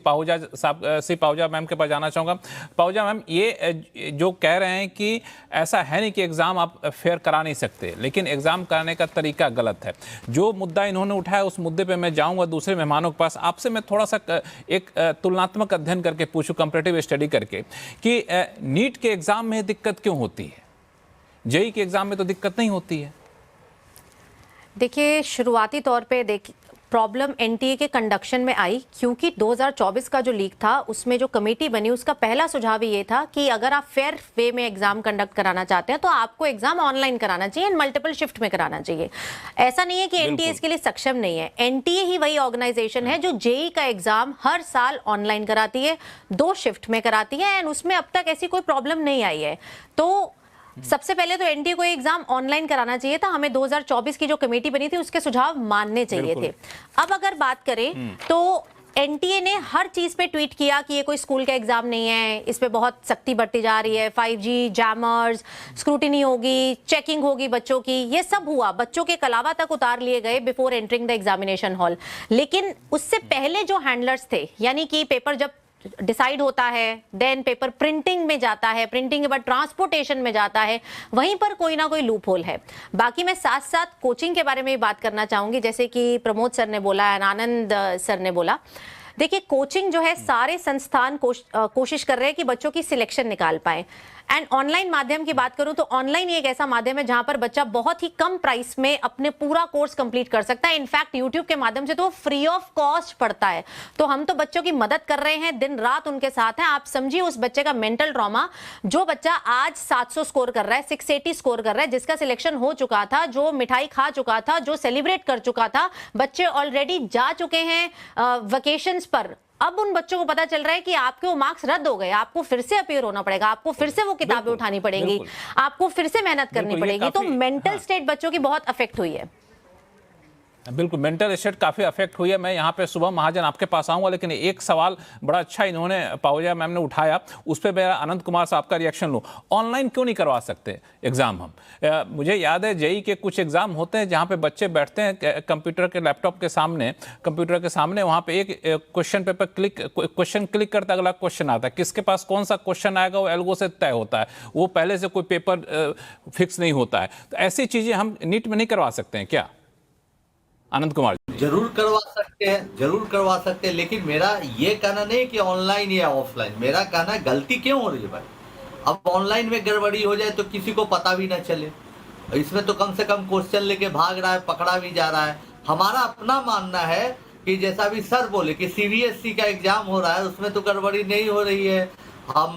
पाहुजा मैम के पास जाना चाहूँगा। पाहुजा मैम, ये जो कह रहे हैं कि ऐसा है नहीं कि एग्ज़ाम आप फेयर करा नहीं सकते, लेकिन एग्ज़ाम कराने का तरीका गलत है। जो मुद्दा इन्होंने उठाया उस मुद्दे पर मैं जाऊँगा दूसरे मेहमानों के पास। आपसे मैं थोड़ा सा एक तुलनात्मक अध्ययन करके पूछूँ, कंपैरेटिव स्टडी करके, कि नीट के एग्जाम में दिक्कत क्यों होती है, जेईई के एग्जाम में तो दिक्कत नहीं होती है? देखिए, शुरुआती तौर पे प्रॉब्लम एनटीए के कंडक्शन में आई, क्योंकि 2024 का जो लीक था उसमें जो कमेटी बनी उसका पहला सुझाव ये था कि अगर आप फेयर वे में एग्जाम कंडक्ट कराना चाहते हैं तो आपको एग्जाम ऑनलाइन कराना चाहिए, मल्टीपल शिफ्ट में कराना चाहिए। ऐसा नहीं है कि एनटीए इसके लिए सक्षम नहीं है। एनटीए ही वही ऑर्गेनाइजेशन है जो जेईई का एग्जाम हर साल ऑनलाइन कराती है, 2 शिफ्ट में कराती है, एंड उसमें अब तक ऐसी कोई प्रॉब्लम नहीं आई है। तो सबसे पहले तो एनटीए को एग्जाम ऑनलाइन कराना चाहिए था। हमें 2024 की जो कमेटी बनी थी उसके सुझाव मानने चाहिए थे। अब अगर बात करें तो एनटीए ने हर चीज पे ट्वीट किया कि ये कोई स्कूल का एग्जाम नहीं है, इस पे बहुत सख्ती बढ़ती जा रही है, 5G जैमर्स, स्क्रूटिनी होगी, चेकिंग होगी बच्चों की, ये सब हुआ। बच्चों के कलावा तक उतार लिए गए before entering the examination hall. लेकिन उससे पहले जो हैंडलर्स थे, यानी कि पेपर जब डिसाइड होता है, देन पेपर प्रिंटिंग में जाता है, प्रिंटिंग के बाद ट्रांसपोर्टेशन में जाता है, वहीं पर कोई ना कोई लूप होल है। बाकी मैं साथ साथ कोचिंग के बारे में भी बात करना चाहूंगी, जैसे कि प्रमोद सर ने बोला, आनंद सर ने बोला। देखिए, कोचिंग जो है, सारे संस्थान कोशिश कर रहे हैं कि बच्चों की सिलेक्शन निकाल पाए। एंड ऑनलाइन माध्यम की बात करूं तो ऑनलाइन एक ऐसा माध्यम है जहां पर बच्चा बहुत ही कम प्राइस में अपने पूरा कोर्स कंप्लीट कर सकता है। इनफैक्ट यूट्यूब के माध्यम से तो फ्री ऑफ कॉस्ट पढ़ता है। तो हम तो बच्चों की मदद कर रहे हैं, दिन रात उनके साथ हैं। आप समझिए उस बच्चे का मेंटल ट्रॉमा, जो बच्चा आज 700 स्कोर कर रहा है, 680 स्कोर कर रहा है, जिसका सिलेक्शन हो चुका था, जो मिठाई खा चुका था, जो सेलिब्रेट कर चुका था, बच्चे ऑलरेडी जा चुके हैं वेकेशंस पर। अब उन बच्चों को पता चल रहा है कि आपके वो मार्क्स रद्द हो गए, आपको फिर से अपीयर होना पड़ेगा, आपको फिर से वो किताबें उठानी पड़ेंगी, आपको फिर से मेहनत करनी पड़ेगी। तो मेंटल स्टेट बच्चों की बहुत अफेक्ट हुई है। बिल्कुल, मेंटल स्टेट काफ़ी अफेक्ट हुई है। मैं यहाँ पे सुबह महाजन आपके पास आऊँगा, लेकिन एक सवाल बड़ा अच्छा इन्होंने पाहुजा मैम ने उठाया, उस पर मेरा आनंद कुमार साहब का रिएक्शन लूँ। ऑनलाइन क्यों नहीं करवा सकते एग्ज़ाम हम? मुझे याद है जेईई के कुछ एग्ज़ाम होते हैं जहाँ पे बच्चे बैठते हैं कंप्यूटर के, लैपटॉप के सामने, कंप्यूटर के सामने, वहाँ पे एक क्वेश्चन पेपर क्वेश्चन क्लिक करता, अगला क्वेश्चन आता है। किसके पास कौन सा क्वेश्चन आएगा वो एल्गो से तय होता है, वो पहले से कोई पेपर फिक्स नहीं होता है। तो ऐसी चीज़ें हम नीट में नहीं करवा सकते हैं क्या आनंद कुमार? जरूर करवा सकते हैं, जरूर करवा सकते हैं, लेकिन मेरा ये कहना नहीं कि ऑनलाइन या ऑफलाइन। मेरा कहना है गलती क्यों हो रही है भाई। अब ऑनलाइन में गड़बड़ी हो जाए तो किसी को पता भी ना चले, इसमें तो कम से कम क्वेश्चन लेके भाग रहा है, पकड़ा भी जा रहा है। हमारा अपना मानना है कि जैसा भी सर बोले कि सीबीएसई का एग्जाम हो रहा है, उसमें तो गड़बड़ी नहीं हो रही है। हम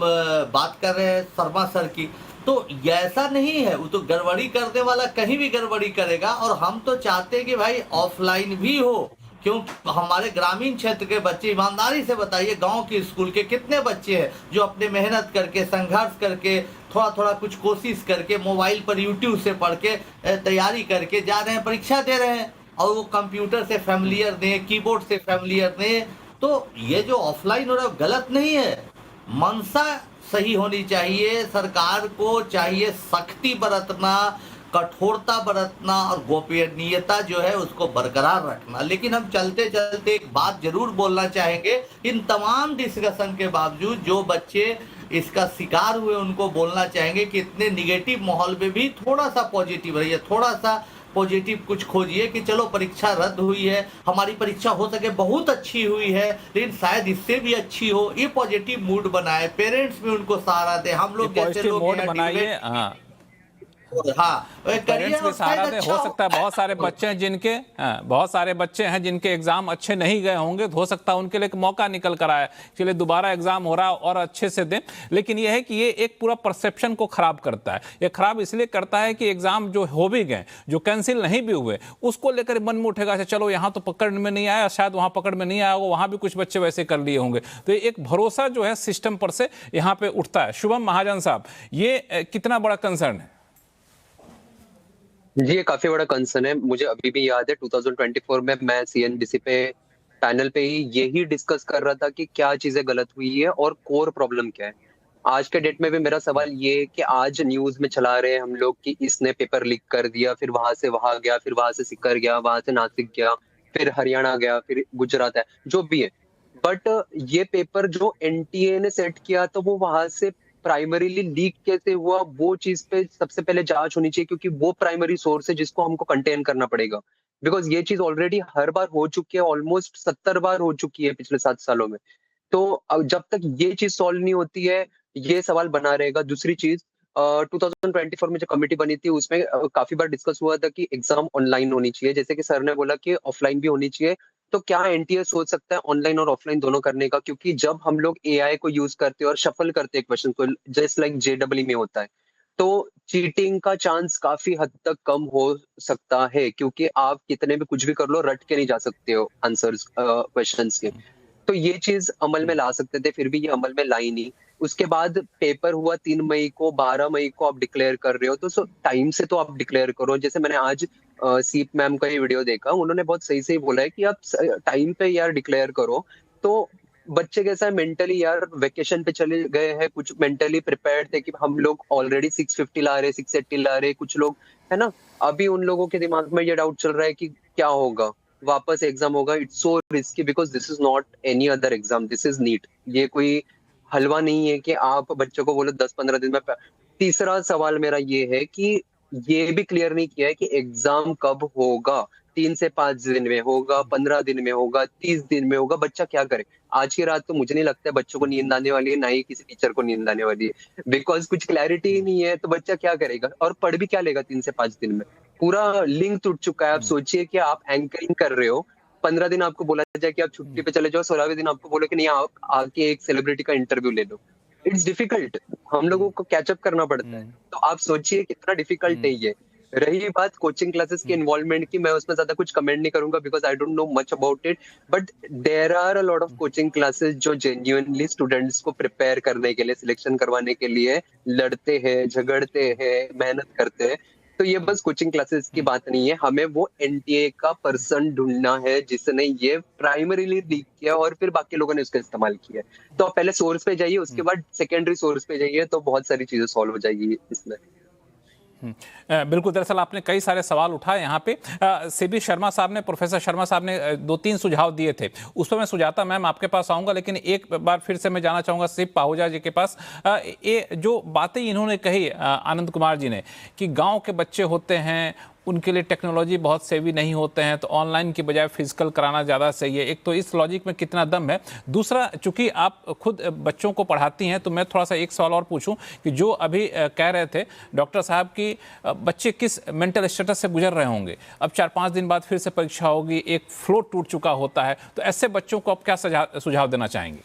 बात कर रहे हैं शर्मा सर की, तो ऐसा नहीं है, वो तो गड़बड़ी करने वाला कहीं भी गड़बड़ी करेगा। और हम तो चाहते हैं कि भाई ऑफलाइन भी हो, क्योंकि हमारे ग्रामीण क्षेत्र के बच्चे, ईमानदारी से बताइए, गांव के स्कूल के कितने बच्चे हैं जो अपने मेहनत करके, संघर्ष करके, थोड़ा थोड़ा कुछ कोशिश करके, मोबाइल पर यूट्यूब से पढ़ के तैयारी करके जा रहे हैं, परीक्षा दे रहे हैं, और वो कंप्यूटर से फैमिलियर नहीं, कीबोर्ड से फैमिलियर नहीं। तो ये जो ऑफलाइन हो रहा है गलत नहीं है, मंशा सही होनी चाहिए। सरकार को चाहिए सख्ती बरतना, कठोरता बरतना और गोपनीयता जो है उसको बरकरार रखना। लेकिन हम चलते चलते एक बात जरूर बोलना चाहेंगे, इन तमाम डिस्कशन के बावजूद जो बच्चे इसका शिकार हुए उनको बोलना चाहेंगे कि इतने निगेटिव माहौल में भी थोड़ा सा पॉजिटिव रहिए, थोड़ा सा पॉजिटिव कुछ खोजिए कि चलो परीक्षा रद्द हुई है, हमारी परीक्षा हो सके बहुत अच्छी हुई है, लेकिन शायद इससे भी अच्छी हो। ये पॉजिटिव मूड बनाए, पेरेंट्स भी उनको सहारा दे, हम लोग जैसे लोग बनाइए। पेरेंट्स के सहारा से हो सकता है बहुत सारे बच्चे हैं जिनके एग्जाम अच्छे नहीं गए होंगे, तो हो सकता है उनके लिए एक मौका निकल कर आया, चलिए दोबारा एग्जाम हो रहा है और अच्छे से दें। लेकिन यह है कि ये एक पूरा परसेप्शन को खराब करता है। ये खराब इसलिए करता है कि एग्जाम जो हो भी गए, जो कैंसिल नहीं भी हुए, उसको लेकर मन में उठेगा चलो यहाँ तो पकड़ में नहीं आया, शायद वहां पकड़ में नहीं आया होगा, वहां भी कुछ बच्चे वैसे कर लिए होंगे। तो एक भरोसा जो है सिस्टम पर से यहाँ पे उठता है। शुभम महाजन साहब, ये कितना बड़ा कंसर्न है? जी, ये काफी बड़ा कंसर्न है। मुझे अभी भी याद है 2024 में मैं CNBC पे पैनल पे ही यही डिस्कस कर रहा था कि क्या चीजें गलत हुई है और कोर प्रॉब्लम क्या है। आज के डेट में भी मेरा सवाल ये है कि आज न्यूज में चला रहे हैं हम लोग कि इसने पेपर लीक कर दिया, फिर वहां से वहां गया, फिर वहां से सीकर गया, वहां से नासिक गया, फिर हरियाणा गया, फिर गुजरात है, जो भी है। बट ये पेपर जो NTA ने सेट किया तो वो वहां से प्राइमरीली लीक कैसे हुआ, वो चीज पे सबसे पहले जांच होनी चाहिए, क्योंकि वो प्राइमरी सोर्स है जिसको हमको कंटेन करना पड़ेगा। बिकॉज ये चीज ऑलरेडी हर बार हो चुकी है, ऑलमोस्ट 70 बार हो चुकी है पिछले 7 सालों में। तो जब तक ये चीज सॉल्व नहीं होती है, ये सवाल बना रहेगा। दूसरी चीज, 2024 में जो कमेटी बनी थी उसमें काफी बार डिस्कस हुआ था कि एग्जाम ऑनलाइन होनी चाहिए, जैसे कि सर ने बोला कि ऑफलाइन भी होनी चाहिए। तो क्या NTA सोच सकता है ऑनलाइन और ऑफलाइन दोनों करने का? क्योंकि जब हम लोग AI को यूज करते हैं और शफल करते हैं क्वेश्चन को, जस्ट लाइक JEE में होता है, तो चीटिंग का चांस काफी हद तक कम हो सकता है, क्योंकि आप कितने भी कुछ भी कर लो, रट के नहीं जा सकते हो आंसर्स क्वेश्चंस के। तो ये चीज अमल में ला सकते थे, फिर भी ये अमल में लाई नहीं। उसके बाद पेपर हुआ 3 मई को, 12 मई को आप डिक्लेयर कर रहे हो, तो टाइम से तो आप डिक्लेयर करो। जैसे मैंने आज सीप मैम का ये वीडियो देखा, उन्होंने बहुत सही से बोला है कि आप टाइम पे यार डिक्लेयर करो। तो बच्चे कैसा है मेंटली, यार वेकेशन पे चले गए हैं, कुछ मेंटली प्रिपेयर्ड थे कि हम लोग ऑलरेडी 650 ला रहे, 680 ला रहे, कुछ लोग है ना, अभी उन लोगों के दिमाग में ये डाउट चल रहा है कि क्या होगा, वापस एग्जाम होगा। It's so risky because this is not any other exam, this is NEET. ये कोई हलवा नहीं है कि आप बच्चों को बोलो 10-15 दिन में। तीसरा सवाल मेरा ये है कि ये भी क्लियर नहीं किया है कि एग्जाम कब होगा, 3 से 5 दिन में होगा, 15 दिन में होगा, 30 दिन में होगा, बच्चा क्या करे? आज की रात तो मुझे नहीं लगता है बच्चों को नींद आने वाली है, ना ही किसी टीचर को नींद आने वाली है, बिकॉज कुछ क्लैरिटी ही नहीं है। तो बच्चा क्या करेगा और पढ़ भी क्या लेगा 3 से 5 दिन में? पूरा लिंक टूट चुका है। आप सोचिए कि आप एंकरिंग कर रहे हो, 15 दिन आपको बोला जाए कि आप छुट्टी पे चले जाओ, 16वें दिन आपको बोलो कि नहीं आप आके एक सेलिब्रिटी का इंटरव्यू ले लो। इट्स डिफिकल्ट, हम लोगों को कैचअप करना पड़ता है। तो आप सोचिए कितना डिफिकल्ट है ये। रही बात कोचिंग क्लासेस के इन्वॉल्वमेंट की, मैं उसमें ज्यादा कुछ कमेंट नहीं करूंगा because I don't know much about it, but there are a lot of coaching classes जो जेन्युइनली स्टूडेंट्स को प्रिपेयर करने के लिए, सिलेक्शन करवाने के लिए लड़ते हैं, झगड़ते हैं, मेहनत करते हैं। तो ये बस कोचिंग क्लासेस की बात नहीं है, हमें वो NTA का पर्सन ढूंढना है जिसने ये प्राइमरीली लीक किया और फिर बाकी लोगों ने उसका इस्तेमाल किया। तो आप पहले सोर्स पे जाइए, उसके बाद सेकेंडरी सोर्स पे जाइए, तो बहुत सारी चीजें सॉल्व हो जाएगी इसमें। बिल्कुल, दरअसल आपने कई सारे सवाल उठाए यहाँ पे। CB शर्मा साहब ने, प्रोफेसर शर्मा साहब ने 2-3 सुझाव दिए थे, उस पर मैं सुजाता मैम आपके पास आऊँगा, लेकिन एक बार फिर से मैं जाना चाहूँगा शिव पाहुजा जी के पास। ये जो बातें इन्होंने कही आनंद कुमार जी ने कि गांव के बच्चे होते हैं उनके लिए टेक्नोलॉजी बहुत सेवी नहीं होते हैं, तो ऑनलाइन की बजाय फिजिकल कराना ज़्यादा सही है। एक तो इस लॉजिक में कितना दम है। दूसरा, चूंकि आप खुद बच्चों को पढ़ाती हैं, तो मैं थोड़ा सा एक सवाल और पूछूं कि जो अभी कह रहे थे डॉक्टर साहब कि बच्चे किस मेंटल स्टेटस से गुजर रहे होंगे, अब 4-5 दिन बाद फिर से परीक्षा होगी, एक फ्लो टूट चुका होता है, तो ऐसे बच्चों को आप क्या सुझाव देना चाहेंगे?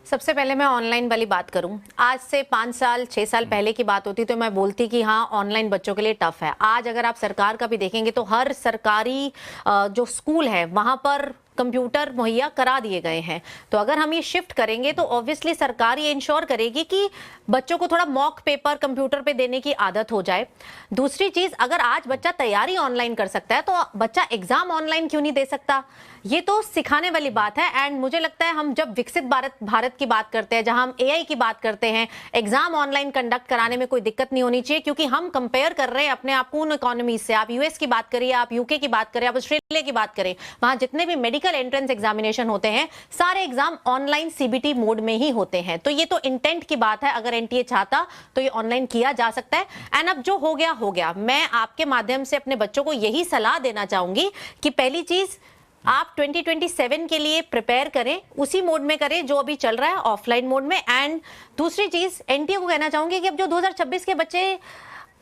सबसे पहले मैं ऑनलाइन वाली बात करूं, आज से 5 साल 6 साल पहले की बात होती तो मैं बोलती कि हाँ ऑनलाइन बच्चों के लिए टफ है। आज अगर आप सरकार का भी देखेंगे तो हर सरकारी जो स्कूल है वहां पर कंप्यूटर मुहैया करा दिए गए हैं। तो अगर हम ये शिफ्ट करेंगे तो ऑब्वियसली सरकार ये इंश्योर करेगी कि बच्चों को थोड़ा मॉक पेपर कंप्यूटर पे देने की आदत हो जाए। दूसरी चीज, अगर आज बच्चा तैयारी ऑनलाइन कर सकता है तो बच्चा एग्जाम ऑनलाइन क्यों नहीं दे सकता? ये तो सिखाने वाली बात है। एंड मुझे लगता है हम जब विकसित भारत की बात करते हैं, जहां हम AI की बात करते हैं, एग्जाम ऑनलाइन कंडक्ट कराने में कोई दिक्कत नहीं होनी चाहिए, क्योंकि हम कंपेयर कर रहे हैं अपने आप उन इकोनॉमी से। आप US की बात करिए, आप UK की बात करें, आप ऑस्ट्रेलिया की बात करें, वहां जितने भी मेडिकल एंट्रेंस एग्जामिनेशन होते हैं सारे एग्जाम ऑनलाइन CBT मोड में ही होते हैं। तो ये तो इंटेंट की बात है, अगर NTA चाहता तो ये ऑनलाइन किया जा सकता है। एंड अब जो हो गया हो गया। मैं आपके माध्यम से अपने बच्चों को यही सलाह देना चाहूंगी कि पहली चीज आप 2027 के लिए प्रिपेयर करें, उसी मोड में करें जो अभी चल रहा है, ऑफलाइन मोड में। एंड दूसरी चीज NTA को कहना चाहूंगी कि अब जो 2026 के बच्चे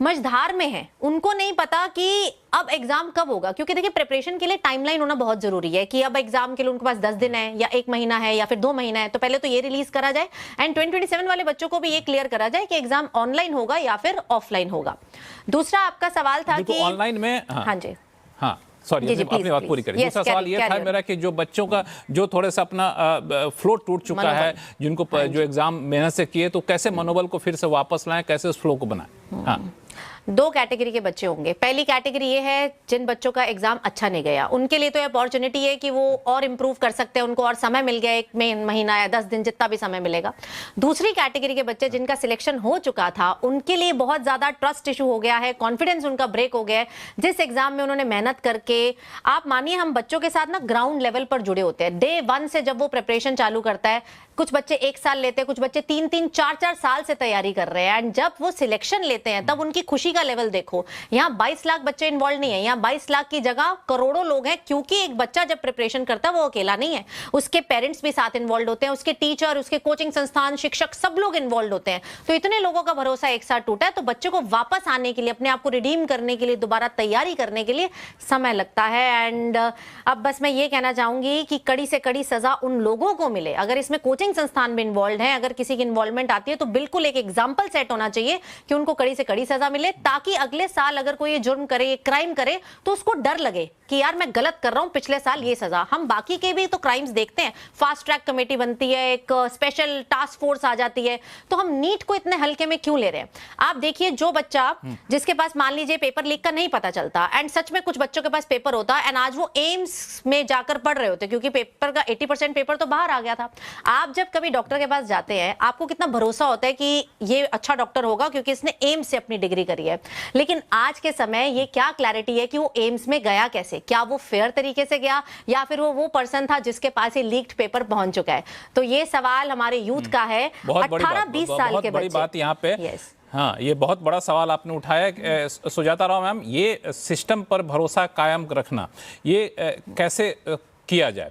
मझधार में हैं, उनको नहीं पता कि अब एग्जाम कब होगा। क्योंकि देखिए प्रिपरेशन के लिए टाइमलाइन होना बहुत जरूरी है कि अब एग्जाम के लिए उनके पास 10 दिन है या 1 महीना है या फिर 2 महीना है, तो पहले तो ये रिलीज करा जाए एंड 2027 वाले बच्चों को भी ये क्लियर करा जाए कि एग्जाम ऑनलाइन होगा या फिर ऑफलाइन होगा। दूसरा आपका सवाल था कि ऑनलाइन में, हाँ जी, हाँ सॉरी, अपनी बात पूरी करें। दूसरा सवाल ये था मेरा कि जो बच्चों का जो थोड़ा सा अपना फ्लो टूट चुका है, जिनको जो एग्जाम मेहनत से किए, तो कैसे मनोबल को फिर से वापस लाएं, कैसे उस फ्लो को बनाएं? हाँ, 2 कैटेगरी के बच्चे होंगे। पहली कैटेगरी ये है जिन बच्चों का एग्जाम अच्छा नहीं गया, उनके लिए तो ये अपॉर्चुनिटी है कि वो और इंप्रूव कर सकते हैं, उनको और समय मिल गया, 1 महीना या 10 दिन, जितना भी समय मिलेगा। दूसरी कैटेगरी के बच्चे जिनका सिलेक्शन हो चुका था, उनके लिए बहुत ज्यादा ट्रस्ट इशू हो गया है, कॉन्फिडेंस उनका ब्रेक हो गया है। जिस एग्जाम में उन्होंने मेहनत करके, आप मानिए हम बच्चों के साथ ना ग्राउंड लेवल पर जुड़े होते हैं। डे 1 से जब वो प्रिपरेशन चालू करता है, कुछ बच्चे 1 साल लेते हैं, कुछ बच्चे 3-3, 4-4 साल से तैयारी कर रहे हैं, एंड जब वो सिलेक्शन लेते हैं तब उनकी खुशी का लेवल देखो। यहाँ 22 लाख बच्चे इन्वॉल्व नहीं है, यहाँ 22 लाख की जगह करोड़ों लोग हैं, क्योंकि एक बच्चा जब प्रिपरेशन करता है वो अकेला नहीं है, उसके पेरेंट्स भी साथ इन्वॉल्व होते हैं, उसके टीचर, उसके कोचिंग संस्थान, शिक्षक, सब लोग इन्वॉल्व होते हैं। तो इतने लोगों का भरोसा एक साथ टूटा है, तो बच्चे को वापस आने के लिए, अपने आप को रिडीम करने के लिए, दोबारा तैयारी करने के लिए समय लगता है। एंड अब बस मैं ये कहना चाहूंगी कि कड़ी से कड़ी सजा उन लोगों को मिले, अगर इसमें कोचिंग संस्थान भी इन्वॉल्व है, अगर किसी की इन्वॉल्वमेंट आती है तो बिल्कुल एक एग्जाम्पल सेट होना चाहिए कि उनको कड़ी से कड़ी सजा मिले, ताकि अगले साल अगर कोई ये जुर्म करे, ये क्राइम करे, तो उसको डर लगे कि यार मैं गलत कर रहा हूं, पिछले साल ये सजा। हम बाकी के भी तो क्राइम्स देखते हैं, फास्ट ट्रैक कमेटी बनती है, एक स्पेशल टास्क फोर्स आ जाती है, तो हम नीट को इतने हल्के में क्यों ले रहे हैं? आप देखिए, जो बच्चा जिसके पास मान लीजिए पेपर लीक का नहीं पता चलता, एंड सच में कुछ बच्चों के पास पेपर होता है एंड आज वो एम्स में जाकर पढ़ रहे होते, क्योंकि पेपर का 80% पेपर तो बाहर आ गया था। आप जब कभी डॉक्टर के पास जाते हैं, आपको कितना भरोसा होता है कि ये अच्छा डॉक्टर होगा क्योंकि इसने एम्स से अपनी डिग्री करी है। लेकिन आज के समय ये क्या क्लैरिटी है कि वो एम्स में गया कैसे? क्या वो फेयर तरीके से गया या फिर वो पर्सन था जिसके पास ये लीक्ड पेपर पहुंच चुका है? तो ये सवाल हमारे यूथ का है, 18-20 साल के बच्चे। बात यहाँ पे, हाँ, ये बहुत बड़ा सवाल आपने उठाया सुजाता राव मैम। ये सिस्टम पर भरोसा कायम रखना, ये कैसे किया जाए?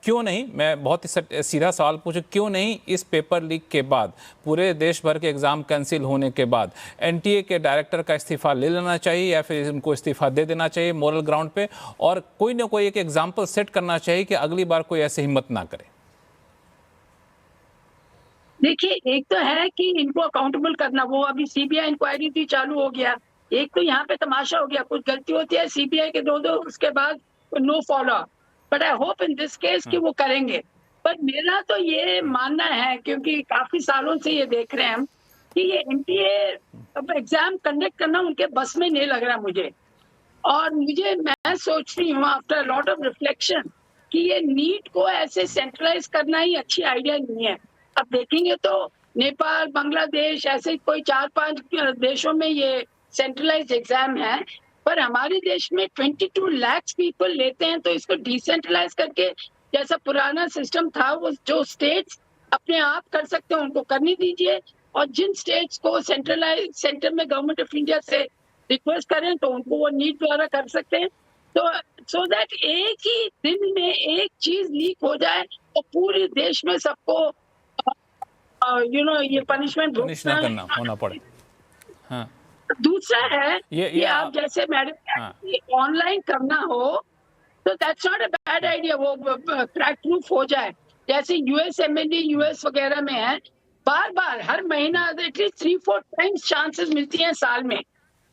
क्यों नहीं, मैं बहुत ही सीधा सवाल पूछूं, क्यों नहीं इस पेपर लीक के बाद, पूरे देश भर के एग्जाम कैंसिल होने के बाद, एनटीए के डायरेक्टर का इस्तीफा ले लेना चाहिए या फिर उनको इस्तीफा दे देना चाहिए मोरल ग्राउंड पे, और कोई ना कोई एक एग्जाम्पल सेट करना चाहिए कि अगली बार कोई ऐसे हिम्मत ना करे? देखिए, एक तो है कि इनको अकाउंटेबल करना, वो अभी सीबीआई इंक्वायरी थी, चालू हो गया। एक तो यहाँ पे तमाशा हो गया, कुछ गलती होती है सीबीआई के दो उसके बाद no follow, but I hope in this case कि वो करेंगे। पर मेरा तो ये मानना है, क्योंकि काफी सालों से ये देख रहे हैं हम, कि ये एनटीए अब एग्जाम कंडक्ट करना उनके बस में नहीं लग रहा मुझे। और मैं सोच रही हूँ आफ्टर लॉट ऑफ रिफ्लेक्शन कि ये नीट को ऐसे सेंट्रलाइज करना ही अच्छी आइडिया नहीं है। अब देखेंगे तो नेपाल, बांग्लादेश, ऐसे कोई 4-5 देशों में ये सेंट्रलाइज एग्जाम है, पर हमारे देश में 22 लाख पीपल लेते हैं। तो इसको डिसेंट्रलाइज करके, जैसा पुराना सिस्टम था, वो जो स्टेट्स अपने आप कर सकते हैं उनको करने दीजिए, और जिन स्टेट्स को सेंट्रलाइज, सेंटर में गवर्नमेंट ऑफ इंडिया से रिक्वेस्ट करें तो उनको वो नीट द्वारा कर सकते हैं। तो सो दैट एक ही दिन में एक चीज लीक हो जाए और पूरे देश में सबको ये पनिशमेंट ना करना होना पड़े। हाँ। दूसरा है ये आप जैसे मैडम ऑनलाइन करना हो तो that's not a bad idea, वो क्रैक प्रूफ हो जाए, जैसे यूएसएमएलई यूएस वगैरह में है, बार बार हर महीना एटलीस्ट 3-4 टाइम्स चांसेस मिलती हैं साल में।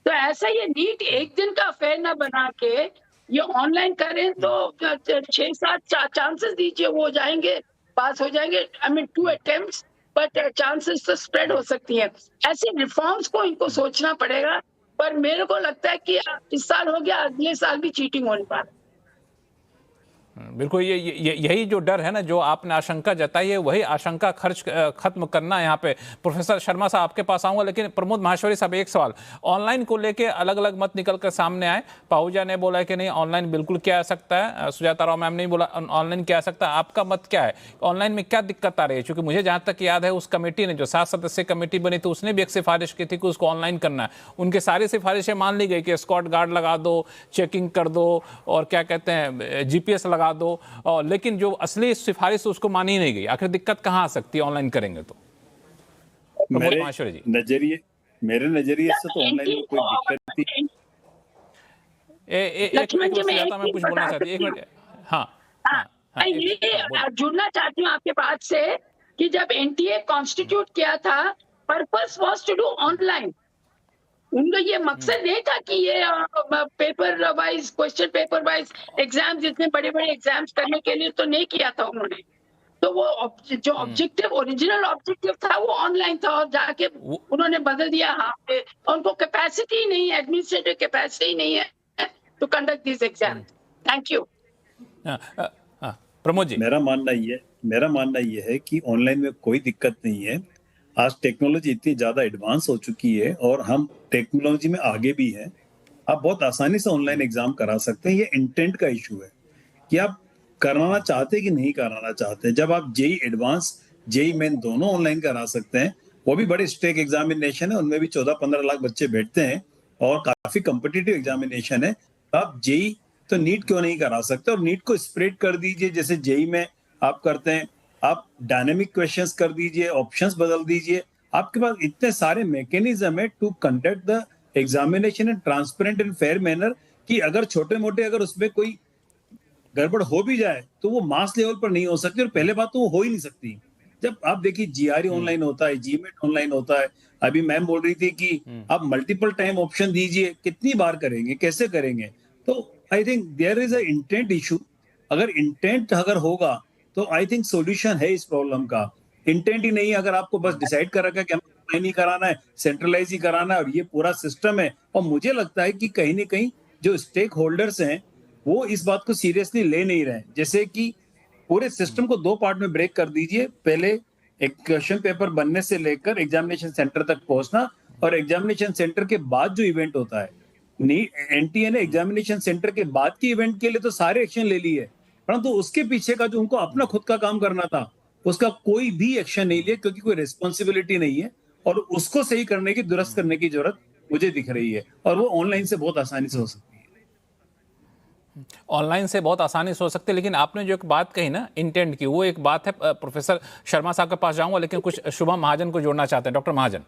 तो ऐसा ये नीट एक दिन का अफेयर ना बना के ये ऑनलाइन करें तो 6-7 चांसेस दीजिए, वो हो जाएंगे, पास हो जाएंगे। I mean 2 attempts, but chances तो स्प्रेड हो सकती है। ऐसे रिफॉर्म्स को इनको सोचना पड़ेगा, पर मेरे को लगता है कि इस साल हो गया, अगले साल भी चीटिंग होने पर। बिल्कुल, यही जो डर है ना, जो आपने आशंका जताई है, वही आशंका खत्म करना। यहाँ पे प्रोफेसर शर्मा साहब आपके पास आऊंगा, लेकिन प्रमोद माहेश्वरी साहब एक सवाल, ऑनलाइन को लेके अलग अलग मत निकल कर सामने आए। पाहूजा ने बोला कि नहीं ऑनलाइन बिल्कुल किया जा सकता है, सुजाता राव मैम ने बोला ऑनलाइन किया जा सकता है। आपका मत क्या है, ऑनलाइन में क्या दिक्कत आ रही है? क्योंकि मुझे जहाँ तक याद है, उस कमेटी ने, जो 7 सदस्यीय कमेटी बनी थी, उसने भी एक सिफारिश की थी कि उसको ऑनलाइन करना है। उनकी सारी सिफारिशें मान ली गई कि स्कॉट गार्ड लगा दो, चेकिंग कर दो, और क्या कहते हैं GPS लगा दो, और लेकिन जो असली सिफारिश उसको मानी ही नहीं गई। आखिर दिक्कत कहाँ आ सकती है ऑनलाइन करेंगे तो? मेरे मेरे नजरिए से तो ऑनलाइन में कोई दिक्कत नहीं। एक सुजाता, मैं कुछ बोलना चाहती हूँ, एक मिनट। हाँ हाँ हाँ, ये जुड़ना चाहती हूँ आपके बात से कि जब एनटीए कॉन्स्टिट्यूट किया था, purpose was to do online. उनका ये मकसद नहीं था कि ये paper wise, question paper wise exams, इतने बड़े बड़े एग्जाम्स करने के लिए तो नहीं किया था उन्होंने। तो वो जो ऑब्जेक्टिव, ओरिजिनल ऑब्जेक्टिव था वो ऑनलाइन था, और जाके उन्होंने बदल दिया। हाँ, उनको कैपेसिटी नहीं है, एडमिनिस्ट्रेटिव कैपेसिटी नहीं है to conduct this exam. Thank you. Pramod ji, मेरा मानना ये है कि ऑनलाइन में कोई दिक्कत नहीं है। आज टेक्नोलॉजी इतनी ज्यादा एडवांस हो चुकी है और हम टेक्नोलॉजी में आगे भी हैं। आप बहुत आसानी से ऑनलाइन एग्जाम करा सकते हैं। ये इंटेंट का इशू है कि आप कराना चाहते हैं कि नहीं कराना चाहते। जब आप जेई एडवांस, जेई मेन दोनों ऑनलाइन करा सकते हैं, वो भी बड़े स्टेक एग्जामिनेशन है, उनमें भी 14-15 लाख बच्चे बैठते हैं और काफी कॉम्पिटिटिव एग्जामिनेशन है। आप जेई तो नीट क्यों नहीं करा सकते? और नीट को स्प्रेड कर दीजिए, जैसे जेई में आप करते हैं। आप डायनेमिक क्वेश्चंस कर दीजिए, ऑप्शंस बदल दीजिए। आपके पास इतने सारे मैकेनिज्म है to conduct the examination in transparent and fair manner कि अगर छोटे मोटे अगर उसमें कोई गड़बड़ हो भी जाए तो वो मास लेवल पर नहीं हो सकती, और पहले बात तो वो हो ही नहीं सकती। जब आप देखिए जीआरई ऑनलाइन होता है, जीमेट ऑनलाइन होता है। अभी मैम बोल रही थी कि आप मल्टीपल टाइम ऑप्शन दीजिए, कितनी बार करेंगे, कैसे करेंगे? तो I think there is a intent issue. अगर इंटेंट अगर होगा तो आई थिंक सॉल्यूशन है इस प्रॉब्लम का। इंटेंट ही नहीं, अगर आपको बस डिसाइड कर रखा है कि हमें ऑनलाइन ही कराना है, सेंट्रलाइज ही कराना है और ये पूरा सिस्टम है, और मुझे लगता है कि कहीं ना कहीं जो स्टेक होल्डर्स हैं वो इस बात को सीरियसली ले नहीं रहे। जैसे कि पूरे सिस्टम को दो पार्ट में ब्रेक कर दीजिए। पहले एक क्वेश्चन पेपर बनने से लेकर एग्जामिनेशन सेंटर तक पहुंचना, और एग्जामिनेशन सेंटर के बाद जो इवेंट होता है। एनटीए ने एग्जामिनेशन सेंटर के बाद के इवेंट के लिए तो सारे एक्शन ले लिए, परंतु उसके पीछे का जो उनको अपना खुद का काम करना था उसका कोई भी एक्शन नहीं लिया, क्योंकि कोई रिस्पॉन्सिबिलिटी नहीं है। और उसको सही करने की, दुरुस्त करने की जरूरत मुझे दिख रही है, और वो ऑनलाइन से बहुत आसानी से हो सकती है। ऑनलाइन से बहुत आसानी से हो सकते हैं, लेकिन आपने जो एक बात कही ना इंटेंट की, वो एक बात है। प्रोफेसर शर्मा साहब के पास जाऊंगा, लेकिन कुछ शुभम महाजन को जोड़ना चाहते हैं। डॉक्टर महाजन।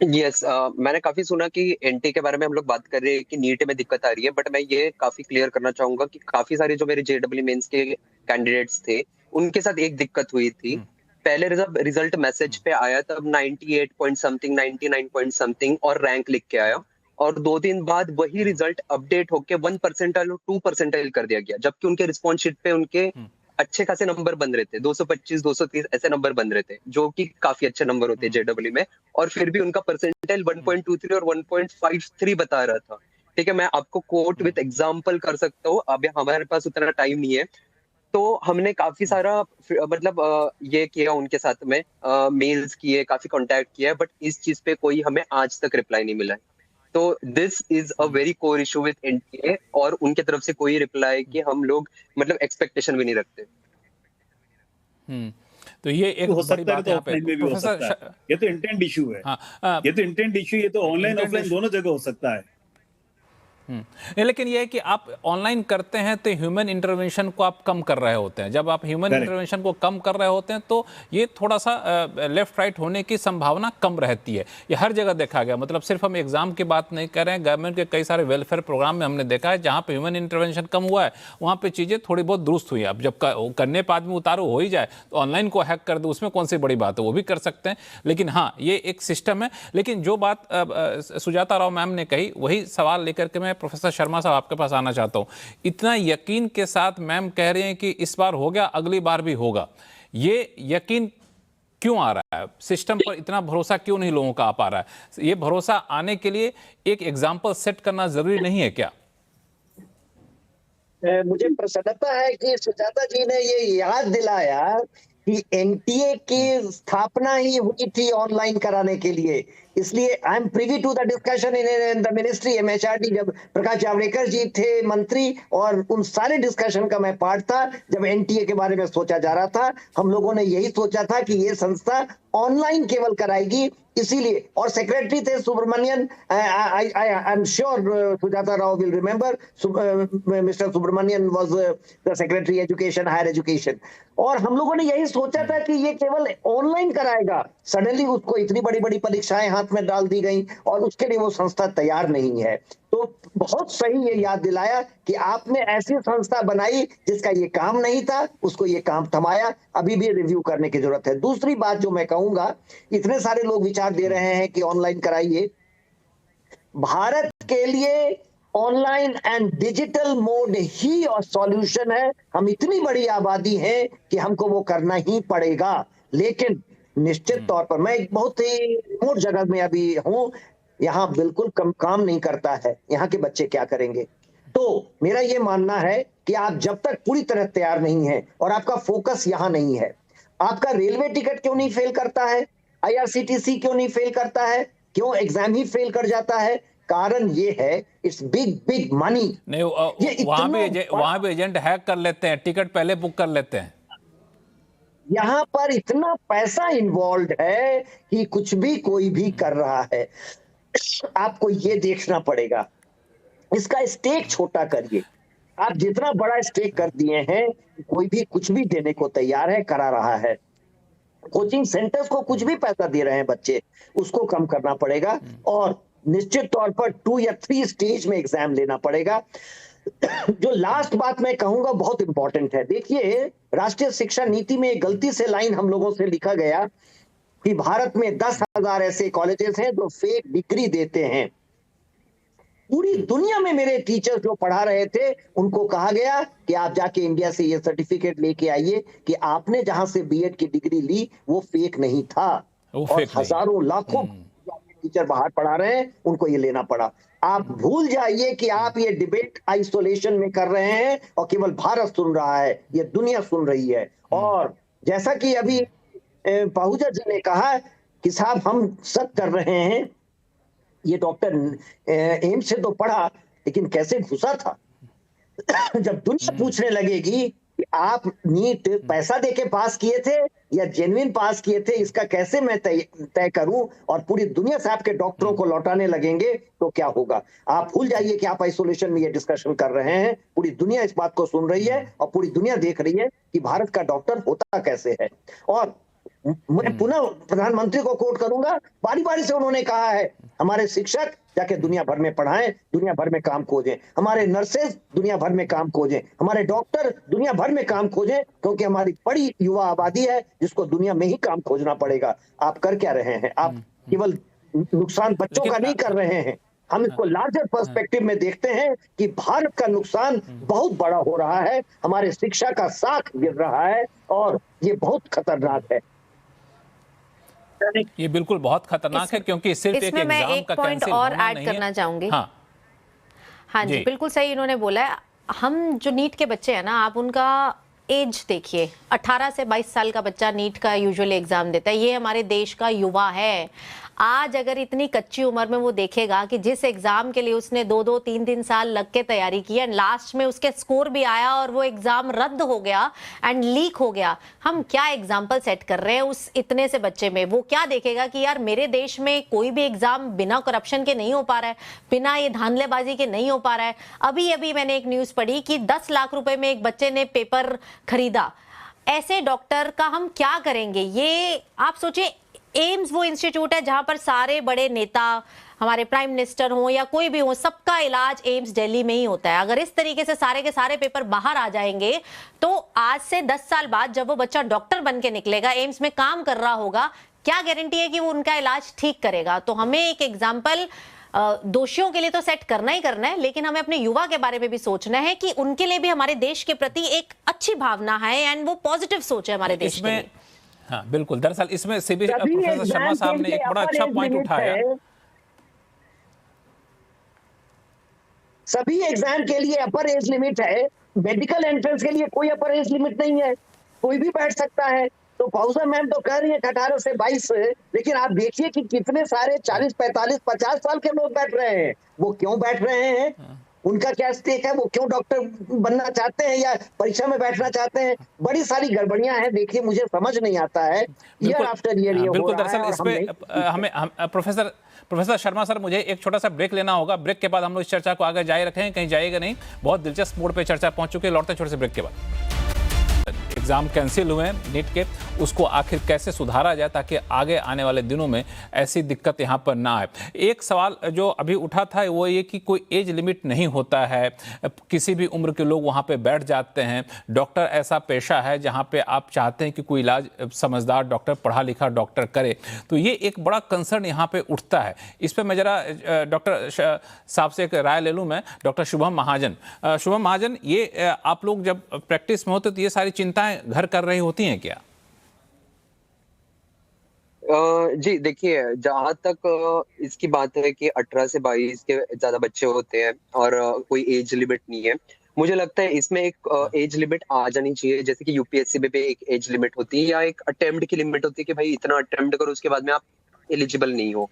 यस, मैंने काफी सुना कि एनटी के बारे में हम लोग बात कर रहे हैं कि नीट में दिक्कत आ रही है, बट मैं ये काफी क्लियर करना चाहूंगा कि काफी सारे जो मेरे जेडब्ल्यू मेंस के कैंडिडेट्स थे उनके साथ एक दिक्कत हुई थी। पहले जब रिजल्ट मैसेज पे आया तब 98 पॉइंट समथिंग, 99 पॉइंट समथिंग और रैंक लिख के आया, और 2 दिन बाद वही रिजल्ट अपडेट होके 1 परसेंटाइल और 2 परसेंटाइल कर दिया गया, जबकि उनके रिस्पॉन्स शीट पे उनके अच्छे खासे नंबर बन रहे थे, 225 230 ऐसे नंबर बन रहे थे, जो कि काफी अच्छे नंबर होते हैं जेडब्ल्यू में, और फिर भी उनका परसेंटाइल 1.23 और 1.53 बता रहा था। ठीक है, मैं आपको कोट विद एग्जांपल कर सकता हूँ, अब हमारे पास उतना टाइम नहीं है। तो हमने काफी सारा मतलब ये किया उनके साथ में, मेल्स किए, काफी कांटेक्ट किया है, बट इस चीज पे कोई हमें आज तक रिप्लाई नहीं मिला है। तो this is a very core issue with NTA, और उनके तरफ से कोई रिप्लाई कि हम लोग मतलब एक्सपेक्टेशन भी नहीं रखते। तो ये एक बड़ी बात है यहाँ पे प्रोफेसर। ये तो इंटेंट इशू है। ये तो इंटेंट इशू, ये तो ऑनलाइन ऑफलाइन दोनों जगह हो सकता है। लेकिन यह है कि आप ऑनलाइन करते हैं तो ह्यूमन इंटरवेंशन को आप कम कर रहे होते हैं। जब आप ह्यूमन इंटरवेंशन को कम कर रहे होते हैं तो ये थोड़ा सा लेफ्ट राइट होने की संभावना कम रहती है। ये हर जगह देखा गया, मतलब सिर्फ हम एग्जाम की बात नहीं कर रहे हैं, गवर्नमेंट के कई सारे वेलफेयर प्रोग्राम में हमने देखा है जहाँ पे ह्यूमन इंटरवेंशन कम हुआ है वहाँ पे चीज़ें थोड़ी बहुत दुरुस्त हुई है। अब जब करने पर आदमी उतारू हो ही जाए तो ऑनलाइन को हैक कर दो, उसमें कौन सी बड़ी बात है, वो भी कर सकते हैं। लेकिन हाँ, ये एक सिस्टम है। लेकिन जो बात सुजाता राव मैम ने कही, वही सवाल लेकर के मैं प्रोफेसर शर्मा साहब आपके पास आना चाहता हूं। इतना यकीन के साथ मैम कह रहे हैं कि इस बार हो गया, अगली बार भी होगा, ये यकीन क्यों आ रहा है? सिस्टम पर इतना भरोसा क्यों नहीं लोगों का आ पा रहा है? ये भरोसा आने के लिए एक एग्जाम्पल सेट करना जरूरी नहीं है क्या? मुझे प्रसन्नता है कि सुजाता जी ने ये याद दिलाया कि एनटीए की स्थापना ही हुई थी ऑनलाइन कराने के लिए। इसलिए I am privy to the discussion in the ministry MHRD, जब प्रकाश जावड़ेकर जी थे मंत्री, और उन सारे डिस्कशन का मैं पार्ट था। जब एनटीए के बारे में सोचा जा रहा था, हम लोगों ने यही सोचा था कि ये संस्था ऑनलाइन केवल कराएगी, इसीलिए। और सेक्रेटरी थे Subramanian, I am sure Sujata Rao will remember, mister Subramanian was the secretary education, higher education. और हम लोगों ने यही सोचा था कि ये केवल ऑनलाइन कराएगा। सडनली उसको इतनी बड़ी बड़ी परीक्षाएं हाथ हाथ में डाल दी गई और उसके लिए वो संस्था तैयार नहीं है। तो बहुत सही ये याद दिलाया कि आपने ऐसी संस्था बनाई जिसका ये काम नहीं था, उसको ये काम थमाया, अभी भी रिव्यू करने की जरूरत है। दूसरी बात जो मैं कहूंगा, इतने सारे लोग विचार दे रहे हैं कि ऑनलाइन कराइए, भारत के लिए ऑनलाइन एंड डिजिटल मोड ही और सॉल्यूशन है। हम इतनी बड़ी आबादी है कि हमको वो करना ही पड़ेगा, लेकिन निश्चित तौर पर मैं एक बहुत ही रिमोट जगह में अभी हूं, यहाँ बिल्कुल काम नहीं करता है, यहाँ के बच्चे क्या करेंगे। तो मेरा ये मानना है कि आप जब तक पूरी तरह तैयार नहीं है और आपका फोकस यहाँ नहीं है, आपका रेलवे टिकट क्यों नहीं फेल करता है, IRCTC क्यों नहीं फेल करता है, क्यों एग्जाम ही फेल कर जाता है, कारण ये है इट्स बिग मनी। नहीं, वहां भी एजेंट हैक कर लेते हैं, टिकट पहले बुक कर लेते हैं। यहाँ पर इतना पैसा इन्वॉल्व है कि कुछ भी कोई भी कर रहा है। आपको ये देखना पड़ेगा, इसका स्टेक छोटा करिए। आप जितना बड़ा स्टेक कर दिए हैं, कोई भी कुछ भी देने को तैयार है, करा रहा है। कोचिंग सेंटर्स को कुछ भी पैसा दे रहे हैं बच्चे, उसको कम करना पड़ेगा और निश्चित तौर पर 2 या 3 स्टेज में एग्जाम लेना पड़ेगा। जो लास्ट बात मैं कहूंगा बहुत इंपॉर्टेंट है। देखिए, राष्ट्रीय शिक्षा नीति में एक गलती से लाइन हम लोगों से लिखा गया कि भारत में 10,000 ऐसे कॉलेजेस हैं जो फेक डिग्री देते हैं। पूरी दुनिया में मेरे टीचर्स जो पढ़ा रहे थे, उनको कहा गया कि आप जाके इंडिया से ये सर्टिफिकेट लेके आइए कि आपने जहां से बीएड की डिग्री ली वो फेक नहीं था। और हजारों लाखों टीचर बाहर पढ़ा रहे हैं, उनको ये लेना पड़ा। आप भूल जाइए कि आप ये डिबेट आइसोलेशन में कर रहे हैं और केवल भारत सुन रहा है, ये दुनिया सुन रही है। और जैसा कि अभी पाहुजा जी ने कहा कि साहब हम सब कर रहे हैं, ये डॉक्टर एम्स से तो पढ़ा लेकिन कैसे घुसा था। जब दुनिया पूछने लगेगी कि आप नीट पैसा देके पास किए थे या जेन्युइन पास किए थे, इसका कैसे मैं तय करूं, और पूरी दुनिया से आपके डॉक्टरों को लौटाने लगेंगे तो क्या होगा। आप भूल जाइए कि आप आइसोलेशन में ये डिस्कशन कर रहे हैं। पूरी दुनिया इस बात को सुन रही है और पूरी दुनिया देख रही है कि भारत का डॉक्टर होता कैसे है। और मैं पुनः प्रधानमंत्री को कोट करूंगा, बारी बारी से उन्होंने कहा है हमारे शिक्षक जाके दुनिया भर में पढ़ाएं, दुनिया भर में काम खोजें, हमारे नर्सेज दुनिया भर में काम खोजें, हमारे डॉक्टर दुनिया भर में काम खोजें, क्योंकि हमारी बड़ी युवा आबादी है जिसको दुनिया में ही काम खोजना पड़ेगा। आप कर क्या रहे हैं? आप केवल नुकसान बच्चों का नहीं कर रहे हैं, हम इसको लार्जर पर्सपेक्टिव में देखते हैं कि भारत का नुकसान बहुत बड़ा हो रहा है, हमारे शिक्षा का साख गिर रहा है और ये बहुत खतरनाक है। ये बिल्कुल बहुत खतरनाक है, क्योंकि सिर्फ एक एग्जाम का पॉइंट और ऐड करना चाहूंगी। हाँ जी, बिल्कुल सही इन्होंने बोला है। हम जो नीट के बच्चे हैं ना, आप उनका एज देखिए, 18 से 22 साल का बच्चा नीट का यूजुअली एग्जाम देता है। ये हमारे देश का युवा है। आज अगर इतनी कच्ची उम्र में वो देखेगा कि जिस एग्जाम के लिए उसने 2-2, 3-3 साल लग के तैयारी की है, लास्ट में उसके स्कोर भी आया और वो एग्जाम रद्द हो गया एंड लीक हो गया, हम क्या एग्जाम्पल सेट कर रहे हैं उस इतने से बच्चे में। वो क्या देखेगा कि यार मेरे देश में कोई भी एग्जाम बिना करप्शन के नहीं हो पा रहा है, बिना ये धांधलेबाजी के नहीं हो पा रहा है। अभी अभी मैंने एक न्यूज पढ़ी कि 10 लाख रुपए में एक बच्चे ने पेपर खरीदा। ऐसे डॉक्टर का हम क्या करेंगे? ये आप सोचिए, एम्स वो इंस्टीट्यूट है जहां पर सारे बड़े नेता, हमारे प्राइम मिनिस्टर हो या कोई भी हो, सबका इलाज एम्स दिल्ली में ही होता है। अगर इस तरीके से सारे के सारे पेपर बाहर आ जाएंगे तो आज से 10 साल बाद जब वो बच्चा डॉक्टर बन के निकलेगा, एम्स में काम कर रहा होगा, क्या गारंटी है कि वो उनका इलाज ठीक करेगा? तो हमें एक एग्जाम्पल दोषियों के लिए तो सेट करना ही करना है, लेकिन हमें अपने युवा के बारे में भी सोचना है कि उनके लिए भी हमारे देश के प्रति एक अच्छी भावना है एंड वो पॉजिटिव सोच है हमारे देश में। हाँ बिल्कुल, दरअसल इसमें प्रोफेसर शर्मा साहब ने एक बड़ा अच्छा पॉइंट उठाया। सभी एग्जाम के लिए अपर एज लिमिट है, मेडिकल एंट्रेंस के लिए कोई अपर एज लिमिट नहीं है, कोई भी बैठ सकता है। तो पाउसा मैम तो कह रही है 18 से 22, लेकिन आप देखिए कि कितने सारे 40, 45, 50 साल के लोग बैठ रहे हैं। वो क्यों बैठ रहे हैं? उनका क्या स्टेक है? वो क्यों डॉक्टर बनना चाहते हैं या परीक्षा में बैठना चाहते हैं? बड़ी सारी गड़बड़ियां हैं। देखिए, मुझे समझ नहीं आता है ईयर आफ्टर ईयर ये बिल्कुल। हो रहा है। दरअसल इस पे हमें प्रोफेसर शर्मा सर, मुझे एक छोटा सा ब्रेक लेना होगा। ब्रेक के बाद हम लोग इस चर्चा को आगे जारी रखेंगे, कहीं जाएगा नहीं। बहुत दिलचस्प मोड़ पे चर्चा पहुंच चुकी है। लौटते छोटे से ब्रेक के बाद। एग्जाम कैंसिल हुए हैं नीट के उसको आखिर कैसे सुधारा जाए ताकि आगे आने वाले दिनों में ऐसी दिक्कत यहाँ पर ना आए। एक सवाल जो अभी उठा था वो ये कि कोई एज लिमिट नहीं होता है, किसी भी उम्र के लोग वहाँ पे बैठ जाते हैं। डॉक्टर ऐसा पेशा है जहाँ पे आप चाहते हैं कि कोई इलाज समझदार डॉक्टर, पढ़ा लिखा डॉक्टर करे, तो ये एक बड़ा कंसर्न यहाँ पे उठता है। इस पर मैं जरा डॉक्टर साहब से एक राय ले लूँ। मैं डॉक्टर शुभम महाजन, शुभम महाजन, ये आप लोग जब प्रैक्टिस में होते तो ये सारी चिंताएं घर कर रही होती हैं क्या? जी देखिए, जहाँ तक इसकी बात है कि 18 से 22 के ज्यादा बच्चे होते हैं और कोई एज लिमिट नहीं है, मुझे लगता है इसमें एक एज लिमिट आ जानी चाहिए। जैसे कि यूपीएससी में भी एक एज लिमिट होती है या एक अटेम्प्ट की लिमिट होती है कि भाई इतना अटेम्प्ट करो, उसके बाद में आप एलिजिबल नहीं हो।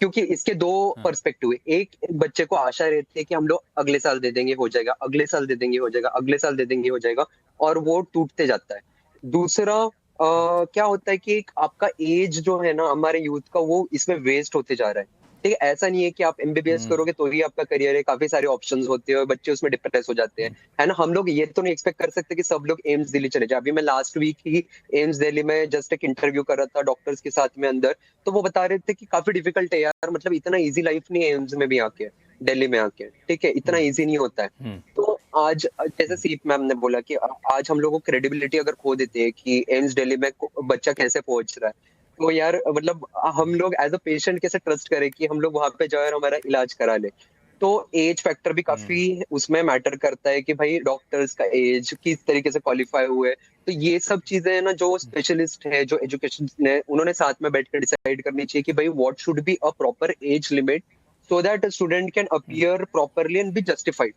क्योंकि इसके दो पर्सपेक्टिव है। एक बच्चे को आशा रहती है कि हम लोग अगले साल दे देंगे हो जाएगा, अगले साल दे देंगे हो जाएगा, अगले साल दे देंगे हो जाएगा, और वो टूटते जाता है। दूसरा क्या होता है कि एक आपका एज जो है ना हमारे यूथ का, वो इसमें वेस्ट होते जा रहा है। ठीक है, ऐसा नहीं है कि आप एमबीबीएस करोगे तो ही आपका करियर है, काफी सारे ऑप्शंस होते हैं और बच्चे उसमें डिप्रेस हो जाते हैं, है ना। हम लोग ये तो नहीं एक्सपेक्ट कर सकते कि सब लोग एम्स दिल्ली चले जाए। अभी मैं लास्ट वीक ही एम्स दिल्ली में जस्ट एक इंटरव्यू कर रहा था डॉक्टर्स के साथ में अंदर, तो वो बता रहे थे कि काफी डिफिकल्ट है यार, मतलब इतना ईजी लाइफ नहीं है एम्स में भी आके, दिल्ली में आके, ठीक है, इतना ईजी नहीं होता है। तो आज जैसे सीप मैम ने बोला कि आज हम लोग को क्रेडिबिलिटी अगर खो देते हैं कि एम्स दिल्ली में बच्चा कैसे पहुंच रहा है, तो यार मतलब हम लोग एज अ पेशेंट कैसे ट्रस्ट करें कि हम लोग वहां पे जाए और हमारा इलाज करा ले। तो एज फैक्टर भी काफी उसमें मैटर करता है कि भाई डॉक्टर्स का एज किस तरीके से क्वालिफाई हुए। तो ये सब चीजें है ना जो स्पेशलिस्ट है, जो एजुकेशन ने, उन्होंने साथ में बैठकर डिसाइड करनी चाहिए कि भाई what should be a proper age limit so that a student can appear properly and be justified.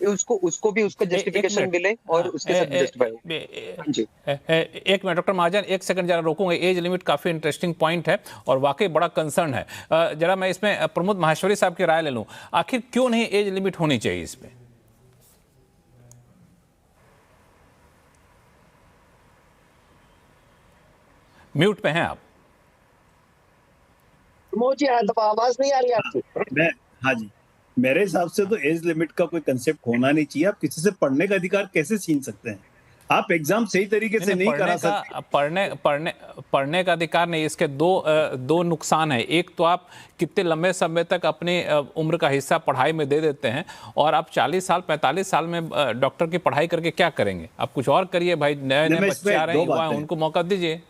उसको भी उसका जस्टिफिकेशन मिले और उसके साथ जस्टिफाई हो। जी एक मिनट डॉक्टर महाजन, एक सेकंड जरा रोकूंगा। एज लिमिट काफी इंटरेस्टिंग पॉइंट है और वाकई बड़ा कंसर्न है। जरा मैं इसमें प्रमोद माहेश्वरी साहब की राय ले लूं, आखिर क्यों नहीं एज लिमिट होनी चाहिए इसमें? म्यूट पे हैं आप। मुझे आवाज नहीं आ रही आपकी? हाँ जी, मेरे हिसाब से तो एज लिमिट का कोई कंसेप्ट होना नहीं चाहिए। आप किसी से पढ़ने का अधिकार कैसे छीन सकते हैं? आप एग्जाम सही तरीके से नहीं करा सकते। पढ़ने का अधिकार नहीं, इसके दो नुकसान है। एक तो आप कितने लंबे समय तक अपनी उम्र का हिस्सा पढ़ाई में दे देते हैं, और आप 40 साल 45 साल में डॉक्टर की पढ़ाई करके क्या करेंगे? आप कुछ और करिए भाई, नए नए बच्चे आ रहे हैं, युवा हैं, उनको मौका दीजिए।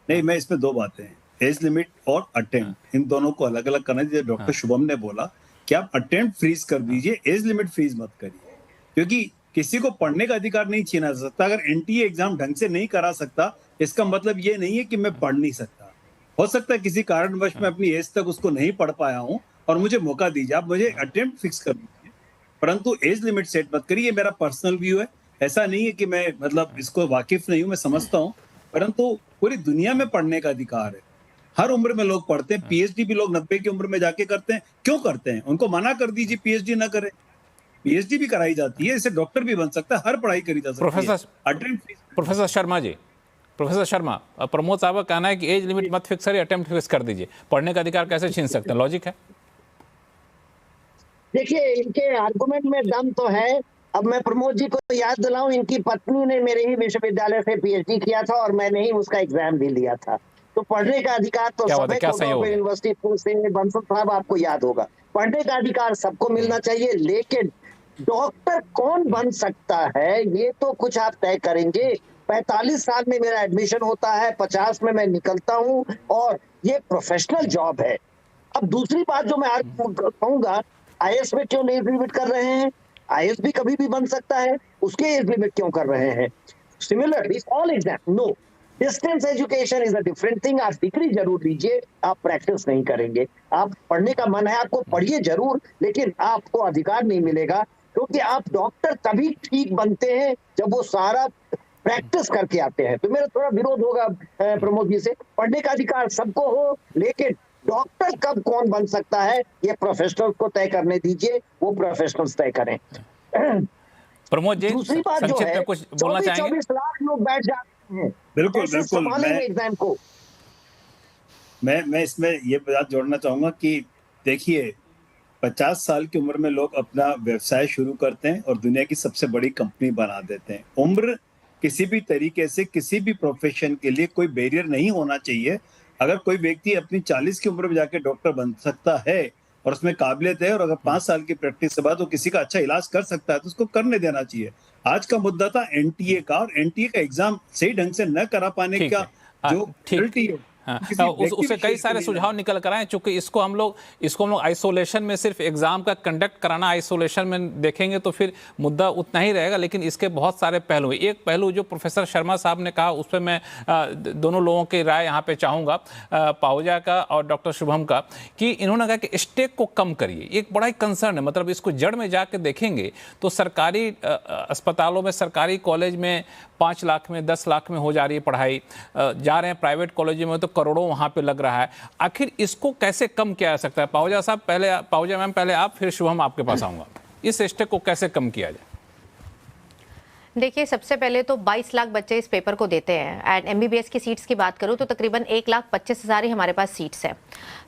नहीं, मैं इसमें दो बातें हैं, एज लिमिट और अटेम्प्ट, इन दोनों को अलग अलग करना चाहिए। डॉक्टर शुभम ने बोला कि आप अटेम्प्ट फ्रीज कर दीजिए, एज लिमिट फ्रीज मत करिए, क्योंकि किसी को पढ़ने का अधिकार नहीं छीना जा सकता। अगर एनटीए एग्जाम ढंग से नहीं करा सकता, इसका मतलब ये नहीं है कि मैं पढ़ नहीं सकता। हो सकता है किसी कारणवश मैं अपनी एज तक उसको नहीं पढ़ पाया हूं और मुझे मौका दीजिए, आप मुझे अटेम्प्ट फिक्स कर दीजिए, परंतु एज लिमिट सेट मत करिए। मेरा पर्सनल व्यू है, ऐसा नहीं है कि मैं मतलब इसको वाकिफ नहीं हूं, मैं समझता हूं, परंतु पूरी दुनिया में पढ़ने का अधिकार है। हर उम्र में लोग पढ़ते हैं, पीएचडी भी लोग 90 की उम्र में जाके करते हैं। क्यों करते हैं? उनको मना कर दीजिए पीएचडी ना करें, पीएचडी भी कराई जाती है, इससे डॉक्टर भी बन सकता है, हर पढ़ाई करी जा सकती है। प्रोफेसर शर्मा जी, प्रोफेसर शर्मा, प्रमोद साहब का कहना है कि एज लिमिट मत फिक्स करिए, अटेम्प्ट फिक्स कर दीजिए। पढ़ने का अधिकार कैसे छीन सकते हैं? लॉजिक है। देखिए, इनके आर्गुमेंट में दम तो है। अब मैं प्रमोद जी को याद दिलाऊं, इनकी पत्नी ने मेरे ही विश्वविद्यालय से पीएचडी किया था और मैंने ही उसका एग्जाम भी लिया था। तो पढ़ने का अधिकार तो सभी यूनिवर्सिटी से, बंसल साहब आपको याद होगा, पढ़ने का अधिकार सबको मिलना चाहिए, लेकिन डॉक्टर कौन बन सकता है ये तो कुछ आप तय करेंगे। 45 साल में मेरा एडमिशन होता है, 50 में मैं निकलता हूँ, और ये प्रोफेशनल जॉब है। अब दूसरी बात जो मैं कहूंगा, आईएएस में क्यों नहीं लिमिट कर रहे हैं? आईएएस भी कभी भी बन सकता है, उसके एज लिमिट क्यों कर रहे हैं? Similarly all exam, no, distance education is a different thing. आप डिग्री जरूर लीजिए, आप प्रैक्टिस नहीं करेंगे। आप पढ़ने का मन है, आपको पढ़िए जरूर, लेकिन आपको अधिकार नहीं मिलेगा, क्योंकि आप डॉक्टर तभी ठीक बनते हैं जब वो सारा प्रैक्टिस करके आते हैं। तो मेरा थोड़ा विरोध होगा प्रमोद जी से। पढ़ने का अधिकार सबको हो, लेकिन डॉक्टर कब कौन बन सकता है ये प्रोफेशनल्स को तय करने दीजिए, वो प्रोफेशनल्स तय करें। प्रमोद जी, दूसरी बात जो है, कुछ बोलना चाहेंगे? 24 लाख लोग बैठ जाते हैं, बिल्कुल एग्जाम को। मैं इसमें ये बात जोड़ना चाहूंगा कि देखिए, 50 साल की उम्र में लोग अपना व्यवसाय शुरू करते हैं और दुनिया की सबसे बड़ी कंपनी बना देते हैं। उम्र किसी भी तरीके से किसी भी प्रोफेशन के लिए कोई बैरियर नहीं होना चाहिए। अगर कोई व्यक्ति अपनी 40 की उम्र में जाके डॉक्टर बन सकता है और उसमें काबिलियत है और अगर 5 साल की प्रैक्टिस के बाद वो किसी का अच्छा इलाज कर सकता है तो उसको करने देना चाहिए। आज का मुद्दा था एनटीए का, और एनटीए का एग्जाम सही ढंग से न करा पाने का जो पेनल्टी है हाँ, उससे कई सारे सुझाव निकल कर आए। चूंकि इसको हम लोग आइसोलेशन में सिर्फ एग्जाम का कंडक्ट कराना आइसोलेशन में देखेंगे तो फिर मुद्दा उतना ही रहेगा, लेकिन इसके बहुत सारे पहलू। एक पहलू जो प्रोफेसर शर्मा साहब ने कहा उस पर मैं दोनों लोगों की राय यहाँ पे चाहूँगा, पाहुजा का और डॉक्टर शुभम का, कि इन्होंने कहा कि स्टेक को कम करिए। एक बड़ा ही कंसर्न है, मतलब इसको जड़ में जाके देखेंगे तो सरकारी अस्पतालों में, सरकारी कॉलेज में 5 लाख में 10 लाख में हो जा रही है पढ़ाई, जा रहे हैं प्राइवेट कॉलेज में तो करोड़ों वहां पे लग रहा है। आखिर इसको कैसे कम किया जा सकता है? पाहुजा साहब पहले, पाहुजा मैम पहले आप, फिर शुभम आपके पास आऊंगा। इस स्टेक को कैसे कम किया जाए? देखिए, सबसे पहले तो 22 लाख बच्चे इस पेपर को देते हैं एंड एमबीबीएस की सीट्स की बात करूं तो तकरीबन 1,25,000 ही हमारे पास सीट्स है।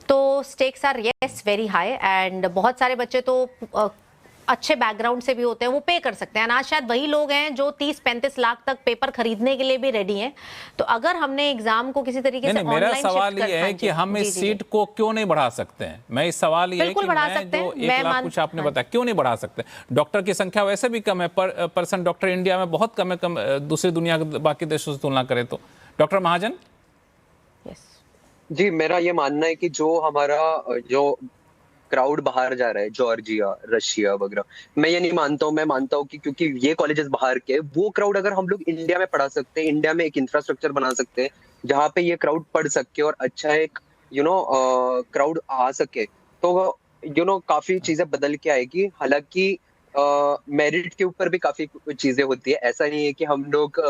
तो stakes are yes very high and बहुत सारे बच्चे तो अच्छे बैकग्राउंड से भी होते हैं, वो पे कर सकते हैं। आज शायद वही लोग हैं जो 30-35 लाख तक पेपर खरीदने के लिए भी रेडी हैं। तो अगर हमने एग्जाम को किसी तरीके से मेरा सवाल ये है कि हम इस सीट को क्यों नहीं बढ़ा सकते हैं? मैं इस सवाल ये है कि बढ़ा सकते हैं, 1 लाख कुछ आपने बताया, क्यों नहीं बढ़ा सकते? डॉक्टर की संख्या वैसे भी कम है, परसेंट डॉक्टर इंडिया में बहुत कम है, दूसरी दुनिया के बाकी देशों से तुलना करें तो। डॉक्टर महाजन? जी, मेरा ये मानना है कि जो हमारा जो क्राउड बाहर जा रहा है, जॉर्जिया, रशिया वगैरह, मैं ये नहीं मानता हूँ। मैं मानता हूँ कि क्योंकि ये कॉलेजेस बाहर के, वो क्राउड अगर हम लोग इंडिया में पढ़ा सकते हैं, इंडिया में एक इंफ्रास्ट्रक्चर बना सकते हैं जहाँ पे ये क्राउड पढ़ सके और अच्छा एक क्राउड आ सके, तो काफी चीजें बदल के आएगी। हालांकि मेरिट के ऊपर भी काफी चीजें होती है। ऐसा नहीं है कि हम लोग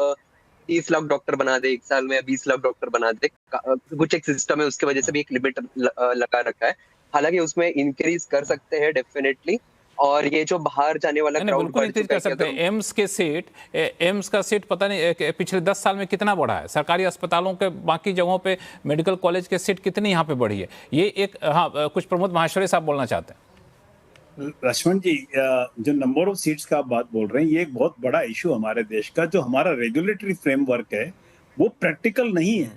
30 लाख डॉक्टर बना दे 1 साल में, 20 लाख डॉक्टर बना दे। कुछ एक सिस्टम है, उसकी वजह से भी एक लिमिट लगा रखा है। हालांकि उसमें इंक्रीज कर सकते हैं डेफिनेटली। और ये जो बाहर जाने वाला क्राउड बिल्कुल इंक्रीज कर सकते हैं। एम्स का सीट पता नहीं पिछले 10 साल में कितना बढ़ा है, सरकारी अस्पतालों के बाकी जगहों पे मेडिकल कॉलेज के सीट कितनी यहाँ पे बढ़ी है, ये एक कुछ प्रमोद माहेश्वरी साहब बोलना चाहते हैं। लक्ष्मण जी, जो नंबर ऑफ सीट्स का आप बात बोल रहे हैं, ये एक बहुत बड़ा इशू हमारे देश का। जो हमारा रेगुलेटरी फ्रेमवर्क है वो प्रैक्टिकल नहीं है,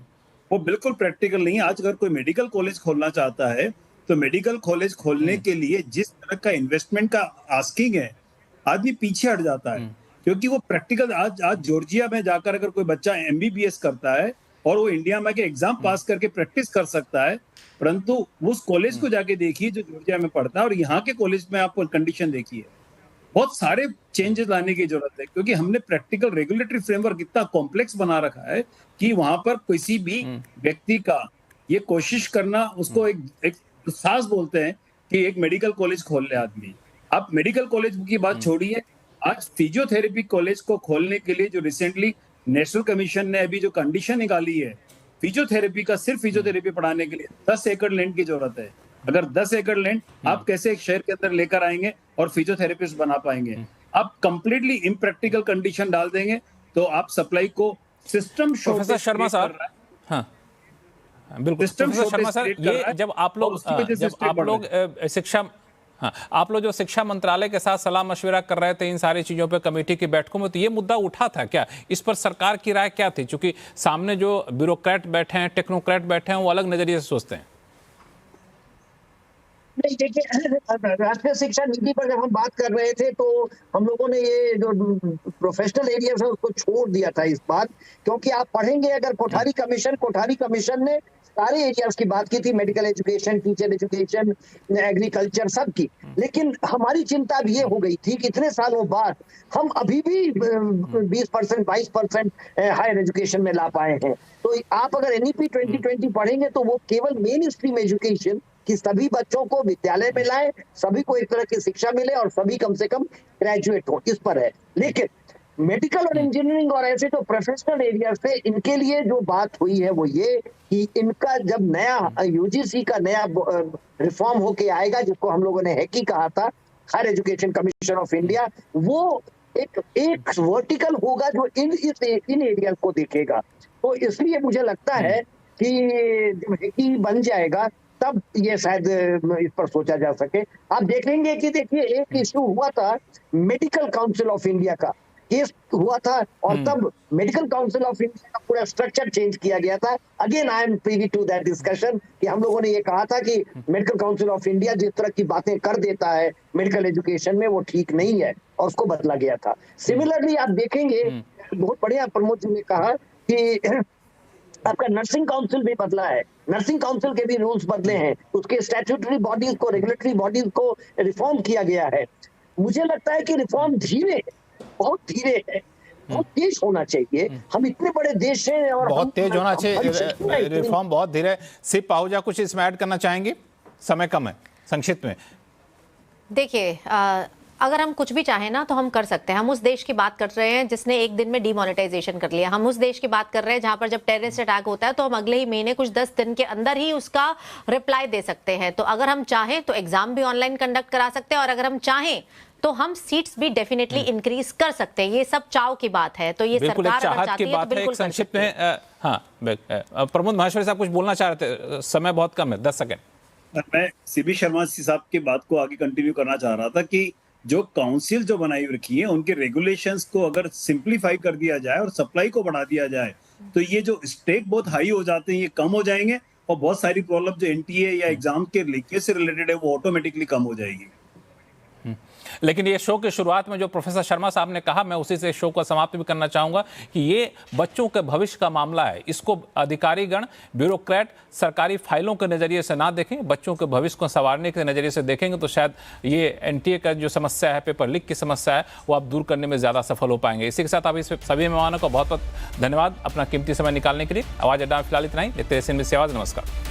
वो बिल्कुल प्रैक्टिकल नहीं है। आज अगर कोई मेडिकल कॉलेज खोलना चाहता है तो मेडिकल कॉलेज खोलने के लिए जिस तरह का इन्वेस्टमेंट का आस्किंग है, आदमी पीछे हट जाता है, क्योंकि वो प्रैक्टिकल। आज जॉर्जिया में जाकर अगर कोई बच्चा एमबीबीएस करता है और वो इंडिया में के एग्जाम पास करके प्रैक्टिस कर सकता है, परंतु उस कॉलेज को जाके देखिए जो जॉर्जिया में पढ़ता है और यहाँ के कॉलेज में आपको कंडीशन देखिए। बहुत सारे चेंजेस लाने की जरूरत है, क्योंकि हमने प्रैक्टिकल रेगुलेटरी फ्रेमवर्क इतना कॉम्प्लेक्स बना रखा है कि वहां पर किसी भी व्यक्ति का ये कोशिश करना, उसको एक साहस बोलते हैं कि एक मेडिकल कॉलेज खोल ले आदमी। आप मेडिकल कॉलेज की बात छोड़िए, आज फिजियोथेरेपी कॉलेज को खोलने के लिए जो रिसेंटली नेशनल कमीशन ने अभी जो कंडीशन निकाली है, फिजियोथेरेपी का, सिर्फ फिजियोथेरेपी पढ़ाने के लिए 10 एकड़ लैंड की जरूरत है। अगर 10 एकड़ लैंड आप कैसे एक शहर के अंदर लेकर आएंगे और फिजियोथेरेपिस्ट बना पाएंगे? आप कंप्लीटली इम्प्रैक्टिकल कंडीशन डाल देंगे तो आप सप्लाई को सिस्टम प्रोफेसर शर्मा साहब, हाँ बिल्कुल प्रोफेसर शर्मा सर, ये जब आप लोग शिक्षा, हाँ, आप लोग जो शिक्षा मंत्रालय के साथ सलाह मशविरा कर रहे थे इन सारी चीजों पे कमेटी की बैठकों में, तो ये मुद्दा उठा था क्या? इस पर सरकार की राय क्या थी? क्योंकि सामने जो ब्यूरोक्रेट बैठे हैं, टेक्नोक्रेट बैठे हैं, वो अलग नजरिए से सोचते हैं। नहीं, देखिए, राष्ट्रीय शिक्षा नीति पर जब हम बात कर रहे थे तो हम लोगों ने ये जो प्रोफेशनल एरियाज है उसको छोड़ दिया था इस बार, क्योंकि आप पढ़ेंगे अगर कोठारी कमीशन ने सारे एरियाज की बात की थी, medical education, teacher education, agriculture, सब की। लेकिन हमारी चिंता अब ये हो गई थी कि इतने सालों बाद हम अभी भी 20%, 22% हायर एजुकेशन में ला पाए हैं। तो आप अगर एनईपी 2020 पढ़ेंगे तो वो केवल मेन स्ट्रीम एजुकेशन कि सभी बच्चों को विद्यालय में लाए, सभी को एक तरह की शिक्षा मिले और सभी कम से कम ग्रेजुएट हो, इस पर है। लेकिन मेडिकल और इंजीनियरिंग और ऐसे जो प्रोफेशनल एरिया से इनके लिए जो बात हुई है वो ये कि इनका जब नया यूजीसी का नया रिफॉर्म होके आएगा, जिसको हम लोगों ने हैकी कहा था, higher education commission of India, वो एक वर्टिकल होगा जो इन एरिया को देखेगा। तो इसलिए मुझे लगता है कि जब हैकी बन जाएगा तब ये शायद इस पर सोचा जा सके। आप देखेंगे कि देखिए एक इशू हुआ था मेडिकल काउंसिल ऑफ इंडिया का, केस हुआ था और तब मेडिकल काउंसिल ऑफ इंडिया का पूरा स्ट्रक्चर चेंज किया गया था। Again I am privy to that discussion कि हम लोगों ने ये कहा था कि मेडिकल काउंसिल ऑफ इंडिया जिस तरह की बातें कर देता है मेडिकल एजुकेशन में वो ठीक नहीं है और उसको बदला गया था। सिमिलरली आप देखेंगे, बहुत बढ़िया प्रमोद जी ने कहा कि आपका नर्सिंग काउंसिल भी बदला है, नर्सिंग काउंसिल के भी रूल्स बदले हैं, उसके स्टैट्यूटरी बॉडीज को, रेगुलेटरी बॉडीज को रिफॉर्म किया गया है। मुझे लगता है कि रिफॉर्म धीरे, बहुत धीरे है, बहुत तेज होना चाहिए। हम इतने बड़े देश हैं और बहुत तेज होना चाहिए, रिफॉर्म बहुत धीरे। सिर्फ आहूजा कुछ इसमें ऐड करना चाहेंगे? समय कम है, संक्षिप्त में। देखिए, अगर हम कुछ भी चाहें ना तो हम कर सकते हैं। हम उस देश की बात कर रहे हैं जिसने एक दिन में डिमोनेटाइजेशन कर लिया। हम उस देश की बात कर रहे हैं जहां पर जब टेररिस्ट अटैक होता है तो हम अगले ही महीने कुछ 10 दिन के अंदर ही उसका रिप्लाई दे सकते हैं। तो अगर हम चाहें तो एग्जाम भी ऑनलाइन कंडक्ट करा सकते हैं और अगर हम चाहें तो हम सीट्स भी डेफिनेटली इंक्रीज कर सकते हैं। ये सब चाव की बात है, तो ये सरकार अगर चाहती है तो बिल्कुल कर संक्षिप्त सकती है। हाँ, प्रमोद माहेश्वरी साहब कुछ बोलना चाह रहे थे, समय बहुत कम है, 10 सेकंड। मैं सीबी शर्मा साहब की बात को आगे कंटिन्यू करना चाह रहा था कि जो काउंसिल जो बनाई रखी है उनके रेगुलेशंस को अगर सिंप्लीफाई कर दिया जाए और सप्लाई को बढ़ा दिया जाए तो ये जो स्टेक बहुत हाई हो जाते हैं ये कम हो जाएंगे और बहुत सारी प्रॉब्लम जो एनटीए या एग्जाम के लीकेज से रिलेटेड है वो ऑटोमेटिकली कम हो जाएगी। लेकिन ये शो की शुरुआत में जो प्रोफेसर शर्मा साहब ने कहा, मैं उसी से शो को समाप्त भी करना चाहूंगा कि ये बच्चों के भविष्य का मामला है। इसको अधिकारीगण, ब्यूरोक्रेट सरकारी फाइलों के नजरिए से ना देखें, बच्चों के भविष्य को संवारने के नजरिए से देखेंगे तो शायद ये एनटीए का जो समस्या है, पेपर लीक की समस्या है, वो आप दूर करने में ज्यादा सफल हो पाएंगे। इसी के साथ आप इस सभी मेहमानों का बहुत बहुत धन्यवाद अपना कीमती समय निकालने के लिए। आवाज अड्डा में फिलहाल इतना ही। देखते रहिए CNBC आवाज। नमस्कार।